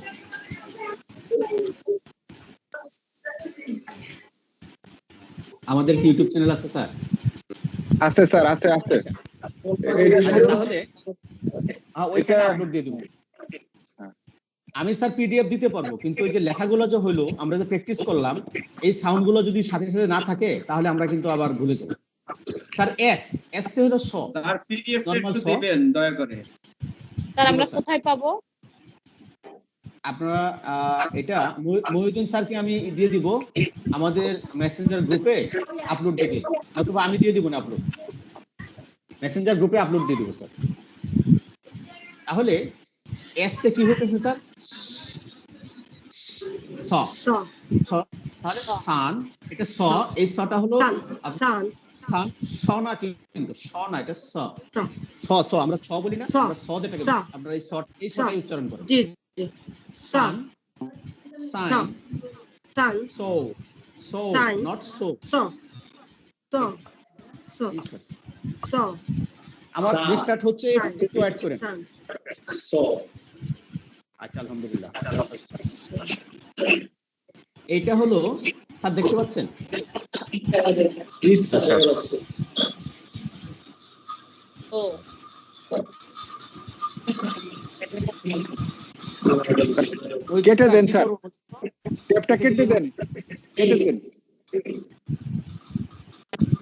আমাদের কি ইউটিউব চ্যানেল আছে স্যার? আছে স্যার, আছে আছে। আচ্ছা, তাহলে ওইখানে আপলোড দিয়ে দেবো। আমি স্যার পিডিএফ দিতে পারবো, কিন্তু ওই যে লেখাগুলো যে হলো, আমরা যে প্র্যাকটিস করলাম, এই সাউন্ড গুলো যদি সাথে সাথে না থাকে, তাহলে আমরা কিন্তু আবার ভুলে যাবো। স্যার এস তে হলো স। স্যার পিডিএফ Normal একটু saw। দিবেন দয়া করে। স্যার আমরা স্যার। কোথায় পাবো? আপনারা এটা মহিউদ্দিন স্যারকে আমি দিয়ে দিব আমাদের মেসেঞ্জার গ্রুপে আপলোড দিতে, অথবা আমি দিয়ে দিব না আপলোড, মেসেঞ্জার গ্রুপে আপলোড দিয়ে দিব স্যার। তাহলে এস তে কি হতেছে স্যার? স। Saw, তাহলে সান, এটা স, এই সটা হলো sun, সান, স না কিন্তু, স না, এটা স। saw, স স আমরা ছ বলি না, স, আমরা স যেটাকে স। বলি, আমরা এই সটাই উচ্চারণ করব। G, sun, saw, sign, sun, so, so, Sign. Not so. saw, saw, saw, saw, আমার Sun. রিস্টার্ট হচ্ছে, sun, একটু অ্যাড করেন। sun, সো আচ্ছা, আলহামদুলিল্লাহ। এইটা হলো স্যার, দেখতে পাচ্ছেন? প্লিজ স্যার আছে। ও ওই কেটে দেন কি স্যার। করবো? টেপটা কেটে দেন, কেটে দেন।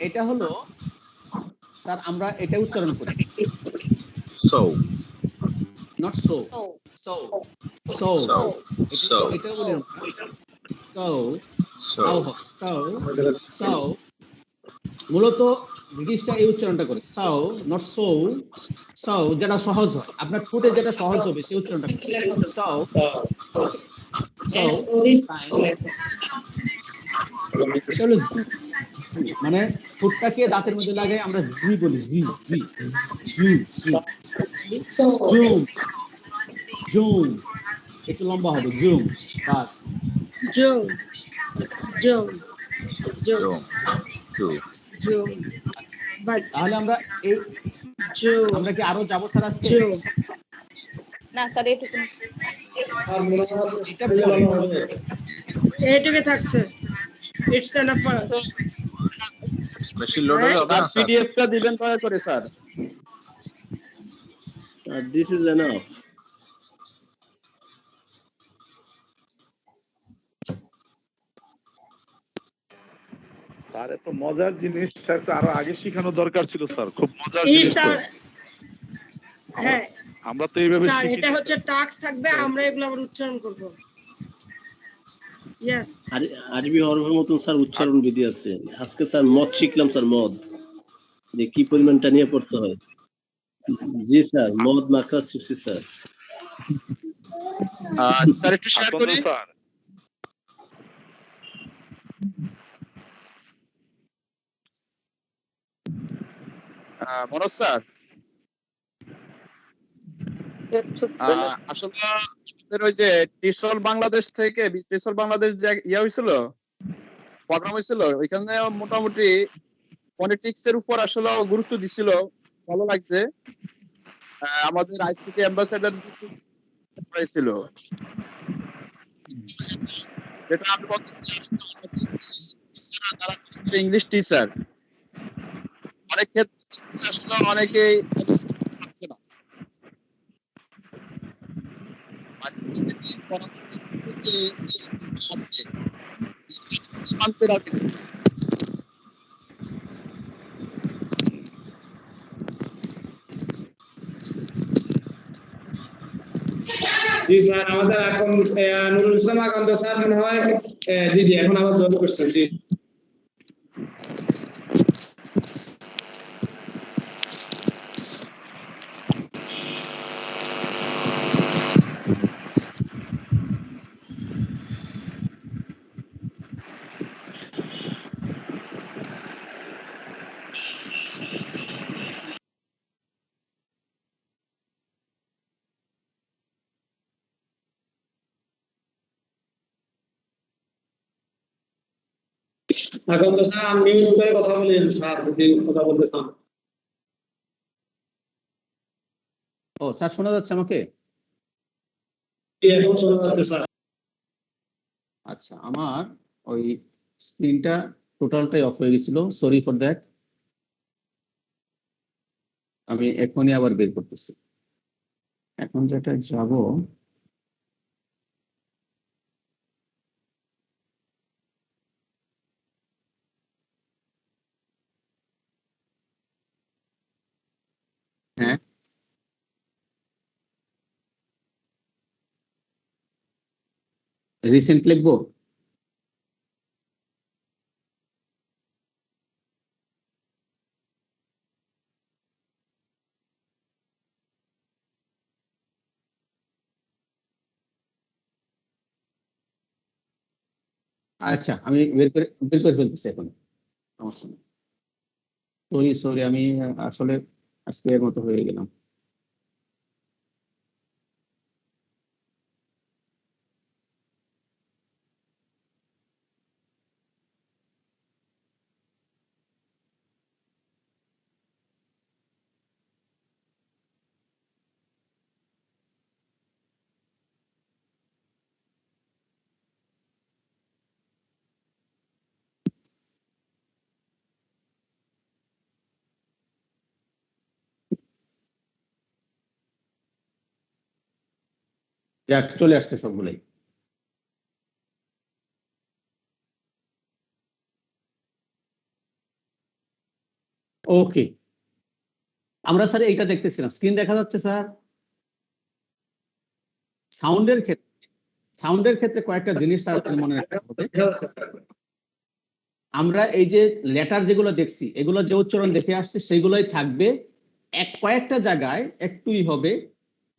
এটা হলো স্যার, আমরা এটা উচ্চারণ করি, so not so, so so, so, So. এটা বলি আমরা, সো, সো সো, সো। মূলত ব্রিটিশটা এই উচ্চারণটা করে, সো, নট সো, সো, যেটা সহজ হয়, আপনার ঠোঁটে যেটা সহজ হবে সেই উচ্চারণটা করে, সো, সো, সাইন। এটা হলো জি, মানে ঠোঁটটাকে দাঁতের মধ্যে লাগাই আমরা জি বলি, G, G, zoom, zoom, zoom, একটু লম্বা হবে, জুম, বাস। June, June, June, to June, but তাহলে আমরা এই June, আমরা কি আরো যাবো স্যার আজকে? June, না স্যার এটুকু আর মনে আছে এটা এটা পরে। ভালো হবে। এইটুকু থাকছে, it's enough for us. বেশি লোড হলে হবে স্যার না স্যার। পিডিএফটা দিবেন দয়া করে sir. This is enough. Sir এত মজার জিনিস স্যার তো আরো আগে শেখানো দরকার ছিল স্যার, খুব মজার এই জিনিস তো। স্যার হ্যাঁ আমরা তো এইভাবে স্যার শিখি এটা হচ্ছে টাস্ক থাকবে, আমরা এগুলো আবার উচ্চারণ করব। ইয়েস আরবি হরফের মতন স্যার উচ্চারণ বিধি আছে। আজকে স্যার মদ শিখলাম স্যার, মদ যে কি পরিমাণটা নিয়ে পড়তে হয়। জি স্যার, মদ মাখরাজ শিখছি স্যার। স্যার একটু শেয়ার আকন্দ করি। স্যার মনোজ স্যার, আসলে আমাদের ওই যে টিসল বাংলাদেশ থেকে, টিসল বাংলাদেশ যে ইয়া হয়েছিল, প্রোগ্রাম হয়েছিল, ওইখানে মোটামুটি ফনেটিক্স এর উপর আসলে গুরুত্ব দিছিল, ভালো লাগছে। আমাদের আইসিটি অ্যাম্বাসেডর ছিল, যেটা আমি বলতেছি যারা ইংলিশ টিচার অনেক ক্ষেত্রে আসলে অনেকেই পাচ্ছে না, মানতে রাজি না। জি স্যার, আমাদের এখন নুরুল ইসলাম আকন্দ স্যার মনে হয় জি জি এখন আবার জয়েন করছেন। জি আকন্দ স্যার আনমিউট করে কথা বলেন স্যার, যদি কথা বলতে চান। ও স্যার শোনা যাচ্ছে আমাকে? জি, এখন শোনা যাচ্ছে স্যার। আচ্ছা, আমার ওই স্ক্রিনটা টোটালটাই অফ হয়ে গেছিল, সরি ফর দ্যাট। আমি এখনই আবার বের করতেছি। এখন যেটা যাব, হ্যাঁ রিসেন্ট লিখবো। আচ্ছা, আমি বের করে ফেলতেছি এখন, সমস্যা নেই। সরি সরি, আমি আসলে আজকে এর মতো হয়ে গেলাম। যাক, চলে আসছে সবগুলোই। ওকে, আমরা স্যার এইটা দেখতেছিলাম, স্ক্রিন দেখা যাচ্ছে স্যার। সাউন্ডের ক্ষেত্রে কয়েকটা জিনিস স্যার মনে রাখতে হবে। আমরা এই যে লেটার যেগুলো দেখছি, এগুলো যে উচ্চারণ দেখে আসছে সেগুলোই থাকবে। কয়েকটা জায়গায় একটুই হবে,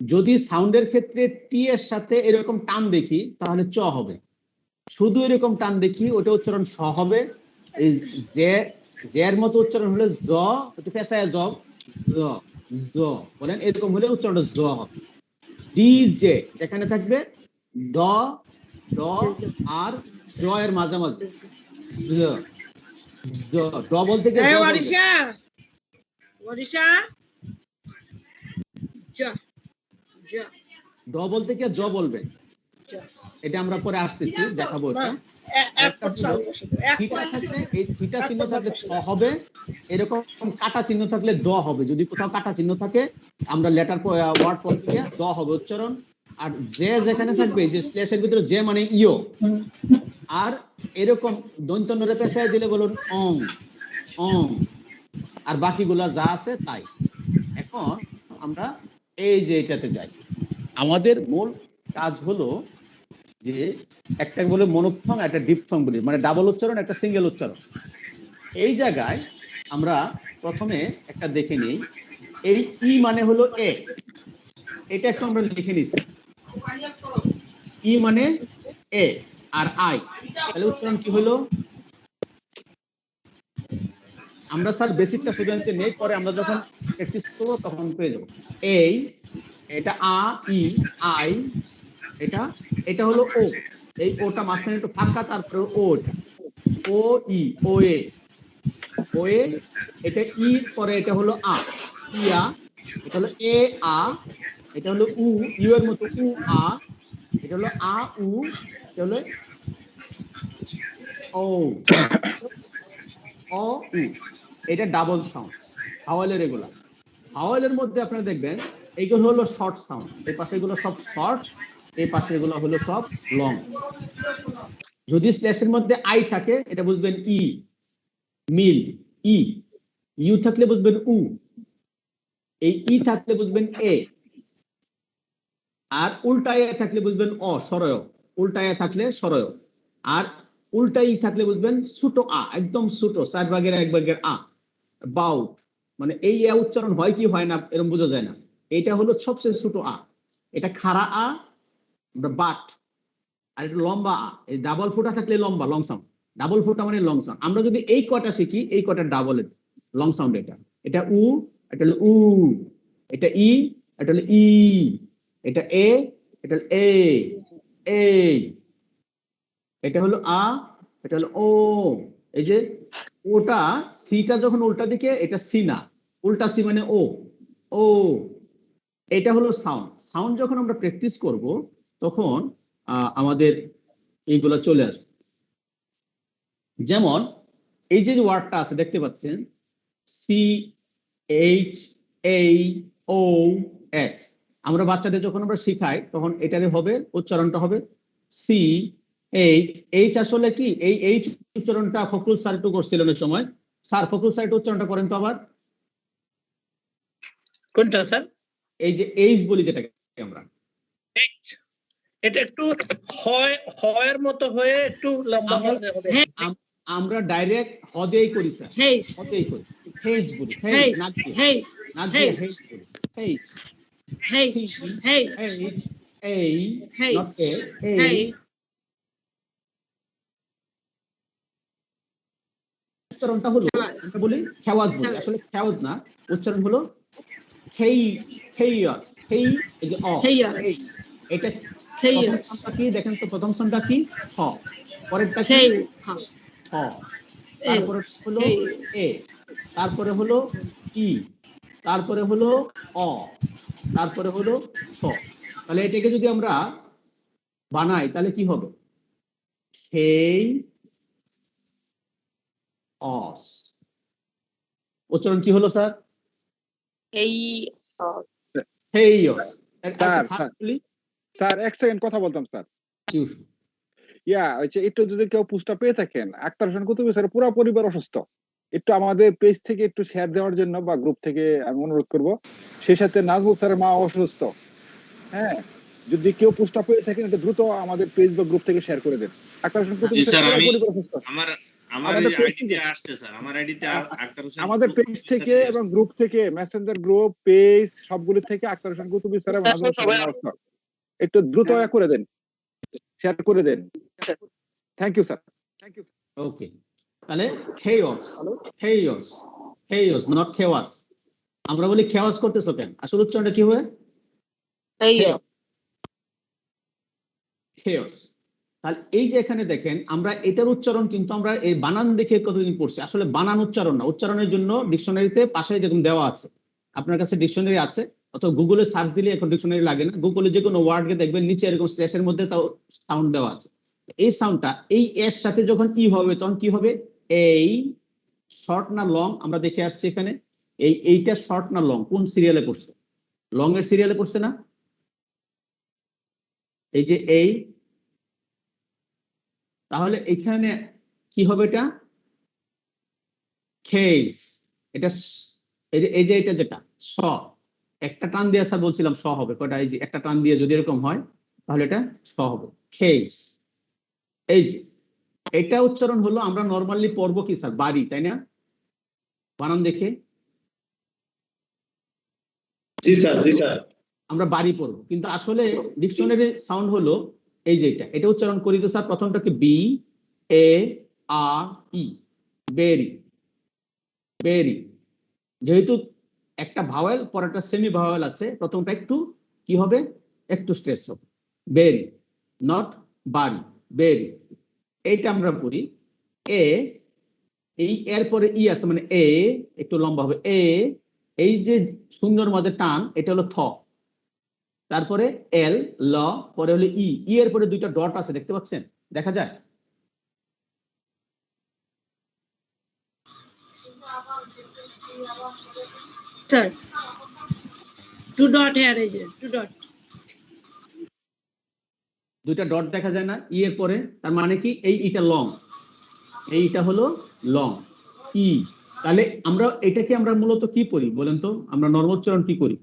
যদি সাউন্ডের ক্ষেত্রে টি এর সাথে এরকম টান দেখি তাহলে চ হবে, শুধু এরকম টান দেখি ওটা উচ্চারণ স হবে। এই যে এর মতো উচ্চারণ হলে জ, একটু ফেসায় জ, জ জ বলেন, এরকম হলে উচ্চারণটা জ হবে। ডি জে যেখানে থাকবে ড ড আর জ এর মাঝামাঝি জ জ, ড বলতে গিয়ে জ বলবেন। ওড়িশা ওড়িশা জ জ, ড বলতে গিয়ে জ বলবেন। এটা আমরা পরে আসতেছি, দেখাবো এটা। একটা হলো থিটা থাকলে এই থিটা চিহ্ন থাকলে ছ হবে, এরকম কাটা চিহ্ন থাকলে দ হবে। যদি কোথাও কাটা চিহ্ন থাকে আমরা লেটার ওয়ার্ড পড়তে দ হবে উচ্চারণ। আর যে যেখানে থাকবে, যে স্ল্যাশের ভিতরে যে মানে ইও, আর এরকম দন্তন্য রেখে দিলে বলুন অং অং, আর বাকিগুলা যা আছে তাই। এখন আমরা এই যে এটাতে যাই। আমাদের মূল কাজ হলো যে একটা বলে মনোফথং, একটা ডিপথং বলি, মানে ডাবল উচ্চারণ, একটা সিঙ্গেল উচ্চারণ। এই জায়গায় আমরা প্রথমে একটা দেখে নিই। এই ই মানে হলো এ, এটা একটু আমরা লিখে নিছি। ই মানে এ আর আই, তাহলে উচ্চারণ কি হলো? আমরা স্যার বেসিকটা শুধু নেই, পরে আমরা যখন প্র্যাকটিস করব তখন পেয়ে যাবো। এই এটা আ ই আই, এটা হলো ও, এই ওটা মাঝখানে একটু ফাঁকা, তারপরে ও, ও ই ও এ ও এ, এটা ই, পরে এটা হলো আ ইয়া, এটা হলো এ আ, এটা হলো উ ইউ এর মতো উ আ, এটা হলো আ উ, এটা হলো ও ও উ। এটা ডাবল সাউন্ড হাওয়ালের। এগুলা হাওয়ালের মধ্যে আপনারা দেখবেন এইগুলো হলো শর্ট সাউন্ড, এই পাশে এগুলো সব শর্ট, এই পাশে এগুলো হলো সব লং। যদি স্ল্যাশের মধ্যে আই থাকে এটা বুঝবেন ই, মিল ই, ইউ থাকলে বুঝবেন উ, এই ই থাকলে বুঝবেন এ, আর উল্টায় থাকলে বুঝবেন অ সরয়, উল্টায় থাকলে সরয়, আর উল্টাই থাকলে বুঝবেন ছোট আ, একদম ছোট 4/1 আ, বাউট। মানে এই আ উচ্চারণ হয় কি হয় না এরকম বোঝা যায় না। এটা হলো সবচেয়ে ছোট আ, এটা খাড়া আ বাট, আর এটা লম্বা আ। এই ডাবল ফোঁটা থাকলে লম্বা, লং সাউন্ড। ডাবল ফোঁটা মানে লং সাউন্ড। আমরা যদি এই কয়টা শিখি, এই কয়টা ডাবল লং সাউন্ড। এটা উ, এটা হলো উ, এটা ই, এটা হলো ই, এটা এ, এটা হলো এ, এটা হলো আ, এটা হলো ও। এই যে ওটা সিটা যখন উল্টা দিকে, এটা সি না, উল্টা সি মানে ও ও। এটা হলো সাউন্ড। সাউন্ড যখন আমরা প্র্যাকটিস করব তখন আমাদের এইগুলা চলে আসবে। যেমন এই যে ওয়ার্ডটা আছে দেখতে পাচ্ছেন, C H A O S. আমরা বাচ্চাদের যখন আমরা শিখাই তখন এটারে হবে উচ্চারণটা হবে সি এইচ। এইচ আসলে কি, এই এইচ উচ্চারণটা ফখরুল স্যার একটু করছিলেন ওই সময়। স্যার ফখরুল স্যার উচ্চারণটা করেন তো আবার। কোনটা স্যার? এই যে এইচ বলি যেটাকে আমরা, এটা একটু হয়ের মতো হয়ে একটু লম্বা হবে। আমরা ডাইরেক্ট হদেই করি স্যার, হদেই করি, হেজ বলি, হেজ না দিয়ে, না দিয়ে হেজ বলি, হেজ হেজ হেজ এই নট এ এই। উচ্চারণটা হলো আমরা বলি খেওয়াজ বলি, আসলে খেওয়াজ না, উচ্চারণ হলো খেই, খেইয়াস, খেই। এই যে অ, এটা প্রথম সংখ্যা কি দেখেন তো, প্রথম সংখ্যা কি খ, পরেরটা কি খ, তারপরে হলো এ, তারপরে হলো ই, তারপরে হলো অ, তারপরে হলো খ। তাহলে এটাকে যদি আমরা বানাই তাহলে কি হবে? খেই অস। উচ্চারণ কি হলো স্যার? খেইয়স। স্যার এক সেকেন্ড কথা বলতাম স্যার। একটু যদি কেউ পুস্টটা পেয়ে থাকেন, আক্তার হোসেন কুতুবী স্যার পুরো পরিবার অসুস্থ, একটু আমাদের পেজ থেকে একটু শেয়ার দেওয়ার জন্য বা গ্রুপ থেকে আমি অনুরোধ করব। সেই সাথে নাজমুল স্যারের মা অসুস্থ, হ্যাঁ, যদি কেউ পুস্টটা পেয়ে থাকেন একটু দ্রুত আমাদের পেজ বা গ্রুপ থেকে শেয়ার করে দেন। আক্তার হোসেন কুতুবী স্যার পরিবার অসুস্থ, আমাদের পেজ থেকে এবং গ্রুপ থেকে, মেসেঞ্জার গ্রুপ, পেজ সবগুলো থেকে আক্তার হোসেন কুতুবী স্যার এবং নাজমুল স্যার একটু দ্রুত করে দেন, শেয়ার করে দেন। Thank you sir. Thank you. Okay, তাহলে খেইয়স, খেইয়স, খেইয়স নট খেওয়াস। আমরা বলি খেওয়াস করতেছো কেন, আসলে উচ্চারণটা কি হবে? খেওয়াস। তাহলে এই যে এখানে দেখেন আমরা এটার উচ্চারণ কিন্তু আমরা এই বানান দেখে কতদিন পড়ছি, আসলে বানান উচ্চারণ না। উচ্চারণের জন্য ডিকশনারিতে পাশে যেরকম দেওয়া আছে, আপনার কাছে ডিকশনারি আছে, অথবা গুগলে সার্চ দিলে এখন ডিকশনারি লাগে না, গুগলে যে কোনো ওয়ার্ডকে দেখবেন নিচে এরকম স্ল্যাশের মধ্যে তাও সাউন্ড দেওয়া আছে। এই সাউন্ডটা এই এর সাথে যখন ই হবে তখন কি হবে, এই শর্ট না লং আমরা দেখে আসছি এখানে, এইটা শর্ট না লং, কোন সিরিয়ালে পড়ছে, লং এর সিরিয়ালে পড়ছে না, এই যে এই, তাহলে এখানে কি হবে, এটা কেস, এটা এই যে এটা যেটা স, একটা টান দিয়ে স্যার বলছিলাম স হবে কয়টা, এই যে একটা টান দিয়ে যদি এরকম হয় তাহলে এটা স হবে, কেস। এই যে এটা উচ্চারণ হলো, আমরা নরমালি পড়বো কি স্যার, বাড়ি, তাই না, বানান দেখে জি স্যার, জি স্যার, আমরা বাড়ি পড়বো, কিন্তু আসলে ডিকশনারি সাউন্ড হলো এই যে এটা উচ্চারণ করি তো স্যার, প্রথমটাকে বি এ আর ই, বেরি, বেরি, যেহেতু একটা ভাওয়েল পর একটা সেমি ভাওয়েল আছে, প্রথমটা একটু কি হবে, একটু স্ট্রেস হবে, বেরি, নট বাড়ি, বেরি। এইটা আমরা পড়ি এ, এই এর পরে ই আছে মানে এ একটু লম্বা হবে, এ, এই যে সুন্দর মাঝে টান এটা হলো থ, তারপরে এল ল, পরে হলো ই, ই এর পরে দুইটা ডট আছে দেখতে পাচ্ছেন, দেখা যায়, স্যার 2 ডট হেয়ার, এই যে 2 ডট, দুইটা ডট দেখা যায় না ই এর পরে, তার মানে কি এই ইটা লং, এইটা হলো লং ই। তাহলে আমরা এটাকে আমরা মূলত কি পড়ি বলেন তো, আমরা নর্মোচ্চারণ কি করি,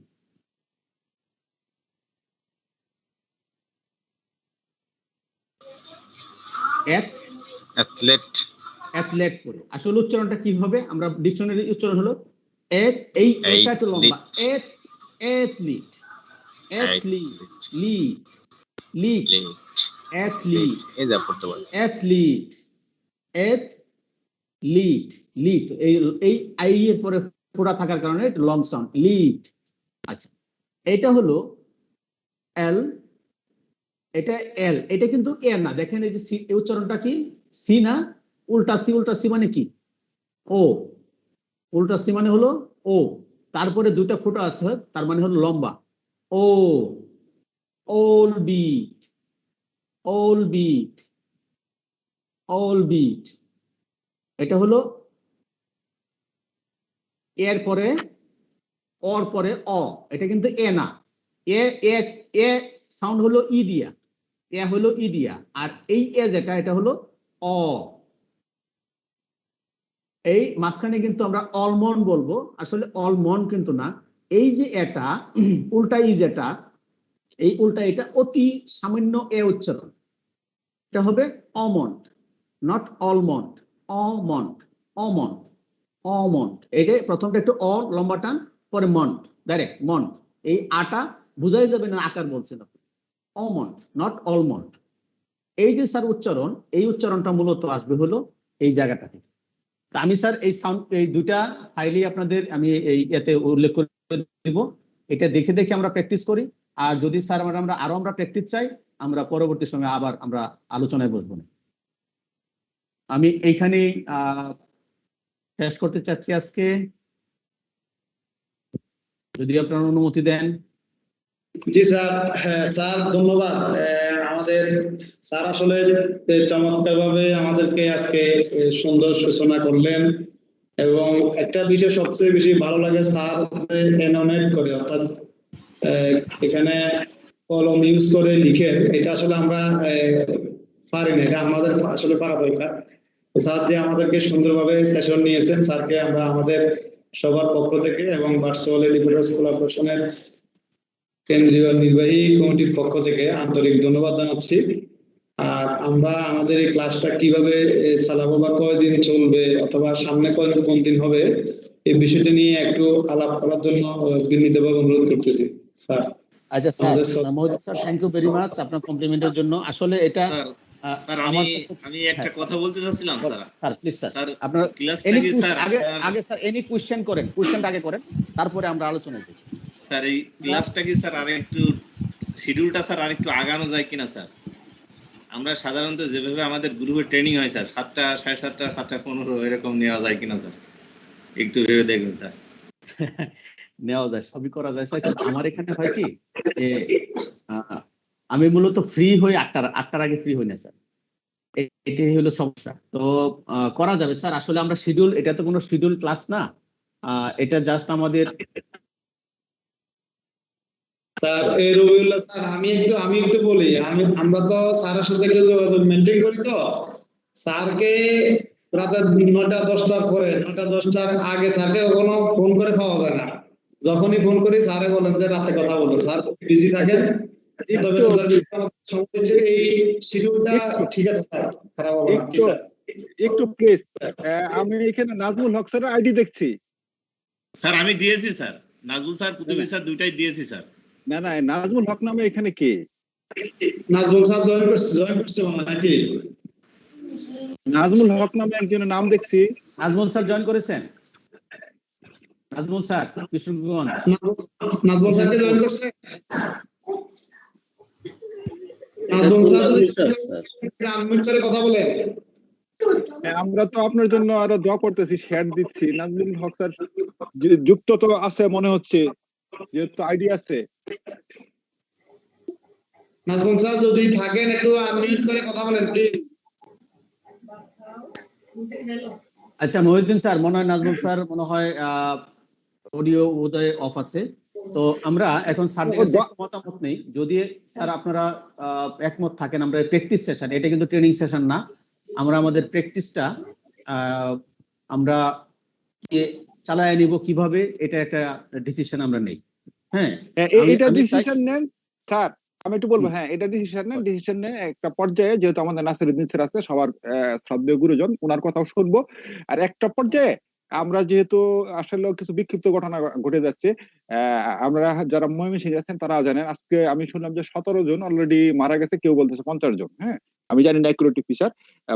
অ্যাথলেট, অ্যাথলেট পড়ি। আসলে উচ্চারণটা কি হবে, আমরা ডিকশনারি উচ্চারণ হলো এই এটা একটু লম্বা, অ্যাথলিট, অ্যাথলিট, লি, লিট, অ্যাথলিট, এই যা পড়তে পারি, অ্যাথলিট, লিট, লিট, এই আই এর পরে ফোড়া থাকার কারণে এটা লং সাউন্ড, লিট। আচ্ছা, এটা হলো এল, এটা এল, এটা কিন্তু এ না, দেখেন এই যে এই উচ্চারণটা কি সি না, উল্টা সি, উল্টা সি মানে কি ও, উল্টা সি মানে হলো ও, তারপরে দুইটা ফোঁটা আছে তার মানে হলো লম্বা ও, ওল বিট, ওল বিট, ওল বিট। এটা হলো এর পরে অর পরে অ, এটা কিন্তু এ না, এ এ সাউন্ড হলো ই দিয়া, এ হলো ই দিয়া, আর এই এ যেটা এটা হলো অ, এই মাঝখানে কিন্তু আমরা অলমন্ড বলবো, আসলে অলমন্ড কিন্তু না, এই যে এটা উল্টা ই যেটা, এই উল্টা এটা অতি সামান্য এ উচ্চারণ, এটা হবে অমন্ড, নট অলমন্ড, অমন্ড, অমন্ড, অমন্ড। এটা প্রথমটা একটু অ লম্বা টান, পরে মন্ড, ডাইরেক্ট মন্ড, এই আটা বুঝাই যাবে না আকার বলছে না, অমন্ড, নট অলমন্ড। এই যে স্যার উচ্চারণ, এই উচ্চারণটা মূলত আসবে হলো এই জায়গাটা থেকে। আমি স্যার এই সাউন্ড, এই দুইটা ফাইলই আপনাদের আমি এই এতে উল্লেখ করে দেব, এটা দেখে দেখে আমরা প্র্যাকটিস করি, আর যদি স্যার আমরা প্র্যাকটিস চাই, আমরা পরবর্তী সময় আবার আমরা আলোচনায় বসবো না। আমি এইখানেই শেষ করতে চাচ্ছি আজকে, যদি আপনারা অনুমতি দেন। জি স্যার, হ্যাঁ স্যার ধন্যবাদ। আমাদের স্যার আসলে চমৎকার ভাবে আমাদেরকে আজকে সুন্দর সূচনা করলেন, এবং একটা বিষয় সবচেয়ে বেশি ভালো লাগে স্যার এনোনেট করে, অর্থাৎ এখানে কলম ইউজ করে লিখেন, এটা আসলে আমরা পারি না, এটা আমাদের আসলে পারা দরকার। স্যার যে আমাদেরকে সুন্দরভাবে সেশন নিয়েছেন, স্যারকে আমরা আমাদের সবার পক্ষ থেকে এবং ভার্চুয়াল এডুকেটরস কোলাবোরেশনের কেন্দ্রীয় নির্বাহী কমিটির পক্ষ থেকে আন্তরিক ধন্যবাদ জানাচ্ছি। আর আমরা আমাদের এই ক্লাসটা কিভাবে চালাবো বা কয়দিন চলবে অথবা সামনে কোন দিন হবে, এই বিষয়টা নিয়ে একটু আলাপ করার জন্য বিনীতভাবে অনুরোধ করতেছি স্যার। আচ্ছা স্যার, মহোদয় sir, thank you very much আপনার কমপ্লিমেন্টের জন্য। আসলে এটা স্যার আমি একটা কথা বলতে চাচ্ছিলাম sir. Sir please sir, sir আপনার ক্লাসটা কি স্যার আগে স্যার এনি কোশ্চেন করেন, কোশ্চেনটা আগে করেন, তারপরে আমরা আলোচনায় যাই। স্যার এই ক্লাসটা কি স্যার আরেকটু শিডিউলটা স্যার আরেকটু আগানো যায় কিনা স্যার? আমরা সাধারণত যেভাবে আমাদের গ্রুপে ট্রেনিং হয় স্যার 7টা 7:30 7:15 এরকম নেওয়া যায় কিনা স্যার? একটু ভেবে দেখবেন স্যার। নেওয়া যায়, সবই করা যায় স্যার। কিন্তু আমার এখানে হয় কি যে আমি মূলত ফ্রি হই আটটার আগে ফ্রি হই না স্যার, এটাই হলো সমস্যা। তো করা যাবে স্যার, আসলে আমরা শিডিউল, এটা তো কোনো শিডিউল ক্লাস না, এটা জাস্ট আমাদের স্যার এই রবিউল্লাহ স্যার, আমি একটু বলি, আমরা তো স্যারের সাথে একটু যোগাযোগ মেনটেন করি, তো স্যারকে রাতে 9টা-10টার পরে, 9টা-10টার আগে স্যারকে কখনো ফোন করে পাওয়া যায় না। যখনই ফোন করি স্যারে বলেন যে রাতে কথা বলবো, স্যার বিজি থাকেন। তবে এই শিডিউলটা ঠিক আছে স্যার, খারাপ হবে না স্যার। একটু প্লিজ, আমি এখানে নাজমুল হক স্যারের আইডি দেখছি। স্যার আমি দিয়েছি sir, Nazmul sir Qutubi sir দুইটাই দিয়েছি স্যার। না না, নাজমুল হক নামে এখানে কে? নাজমুল স্যার জয়েন করছে নাকি? নাজমুল হক নামে একজনের নাম দেখছি। নাজমুল স্যার জয়েন করেছেন? নাজমুল স্যার কিশোরগঞ্জ, নাজমুল স্যারকে জয়েন করছে? নাজমুল স্যার আনমিউট করে কথা বলেন। আমরা তো আপনার জন্য আরো দোয়া করতেছি, শেয়ার দিচ্ছি। নাজমুল হক স্যার যুক্ত তো আছে মনে হচ্ছে, যেহেতু আইডি আছে। নাজমুল স্যার যদি থাকেন একটু আনমিউট করে কথা বলেন প্লিজ। আচ্ছা মহিউদ্দিন স্যার, মনে হয় নাজমুল স্যার মনে হয় অডিও বোধহয় অফ আছে। তো আমরা এখন স্যারদের কাছে মতামত নেই, যদি স্যার আপনারা একমত থাকেন, আমরা প্র্যাকটিস সেশন, এটা কিন্তু ট্রেনিং সেশন না, আমরা আমাদের প্র্যাকটিসটা আমরা চালায় নিব কিভাবে, এটা একটা ডিসিশন আমরা নেই। হ্যাঁ, এটা ডিসিশন নেন স্যার, আমি একটু বলবো। হ্যাঁ, এটা ডিসিশন নেন একটা পর্যায়ে, যেহেতু আমাদের নাসিরউদ্দিন স্যার আছে, সবার শ্রদ্ধেয় গুরুজন, ওনার কথাও শুনবো। আর একটা পর্যায়ে আমরা যেহেতু আসলে কিছু বিক্ষিপ্ত ঘটনা ঘটে যাচ্ছে, আমরা যারা ময়মনসিংহে আছেন তারা জানেন, আজকে আমি শুনলাম যে 17 জন অলরেডি মারা গেছে, কেউ বলতেছে 50 জন। হ্যাঁ, আমি জানি না অ্যাকুরেট ফিচার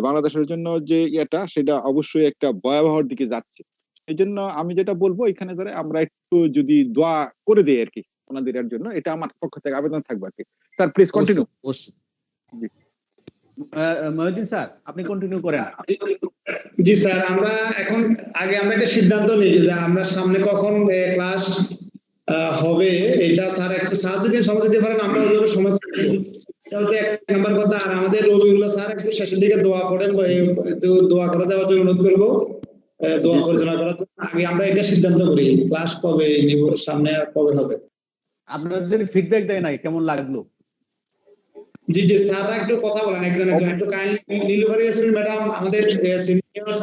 বাংলাদেশের জন্য যে এটা, সেটা অবশ্যই একটা ভয়াবহর দিকে যাচ্ছে। এই জন্য আমি যেটা বলবো, এখানে ধরে আমরা একটু যদি দোয়া করে দিই আর কি ওনাদের জন্য, এটা আমার পক্ষ থেকে আবেদন থাকবে আর কি। Sir please continue. Mohiuddin sir আপনি কন্টিনিউ করেন। জি স্যার, আমরা এখন আগে আমরা একটা সিদ্ধান্ত নিই যে আমরা সামনে কখন ক্লাস হবে, এটা স্যার একটু সাহায্য দিয়ে সময় দিতে পারেন, আমরা ওইভাবে সময় এটা হচ্ছে এক নাম্বার কথা। আর আমাদের রবিউল্লাহ স্যার একটু শেষের দিকে দোয়া করেন, দোয়া করে দেওয়ার জন্য অনুরোধ করবো, দোয়া পরিচালনা করার জন্য। আগে আমরা এটা সিদ্ধান্ত করি ক্লাস কবে নিব, সামনে আর কবে হবে। আপনাদের ফিডব্যাক দেয় নাই, কেমন লাগলো? জি জি স্যার একটু কথা বলেন, একজন একটু কাইন্ডলি নীলুফারি ইয়াসমিন ম্যাডাম আমাদের সিনিয়র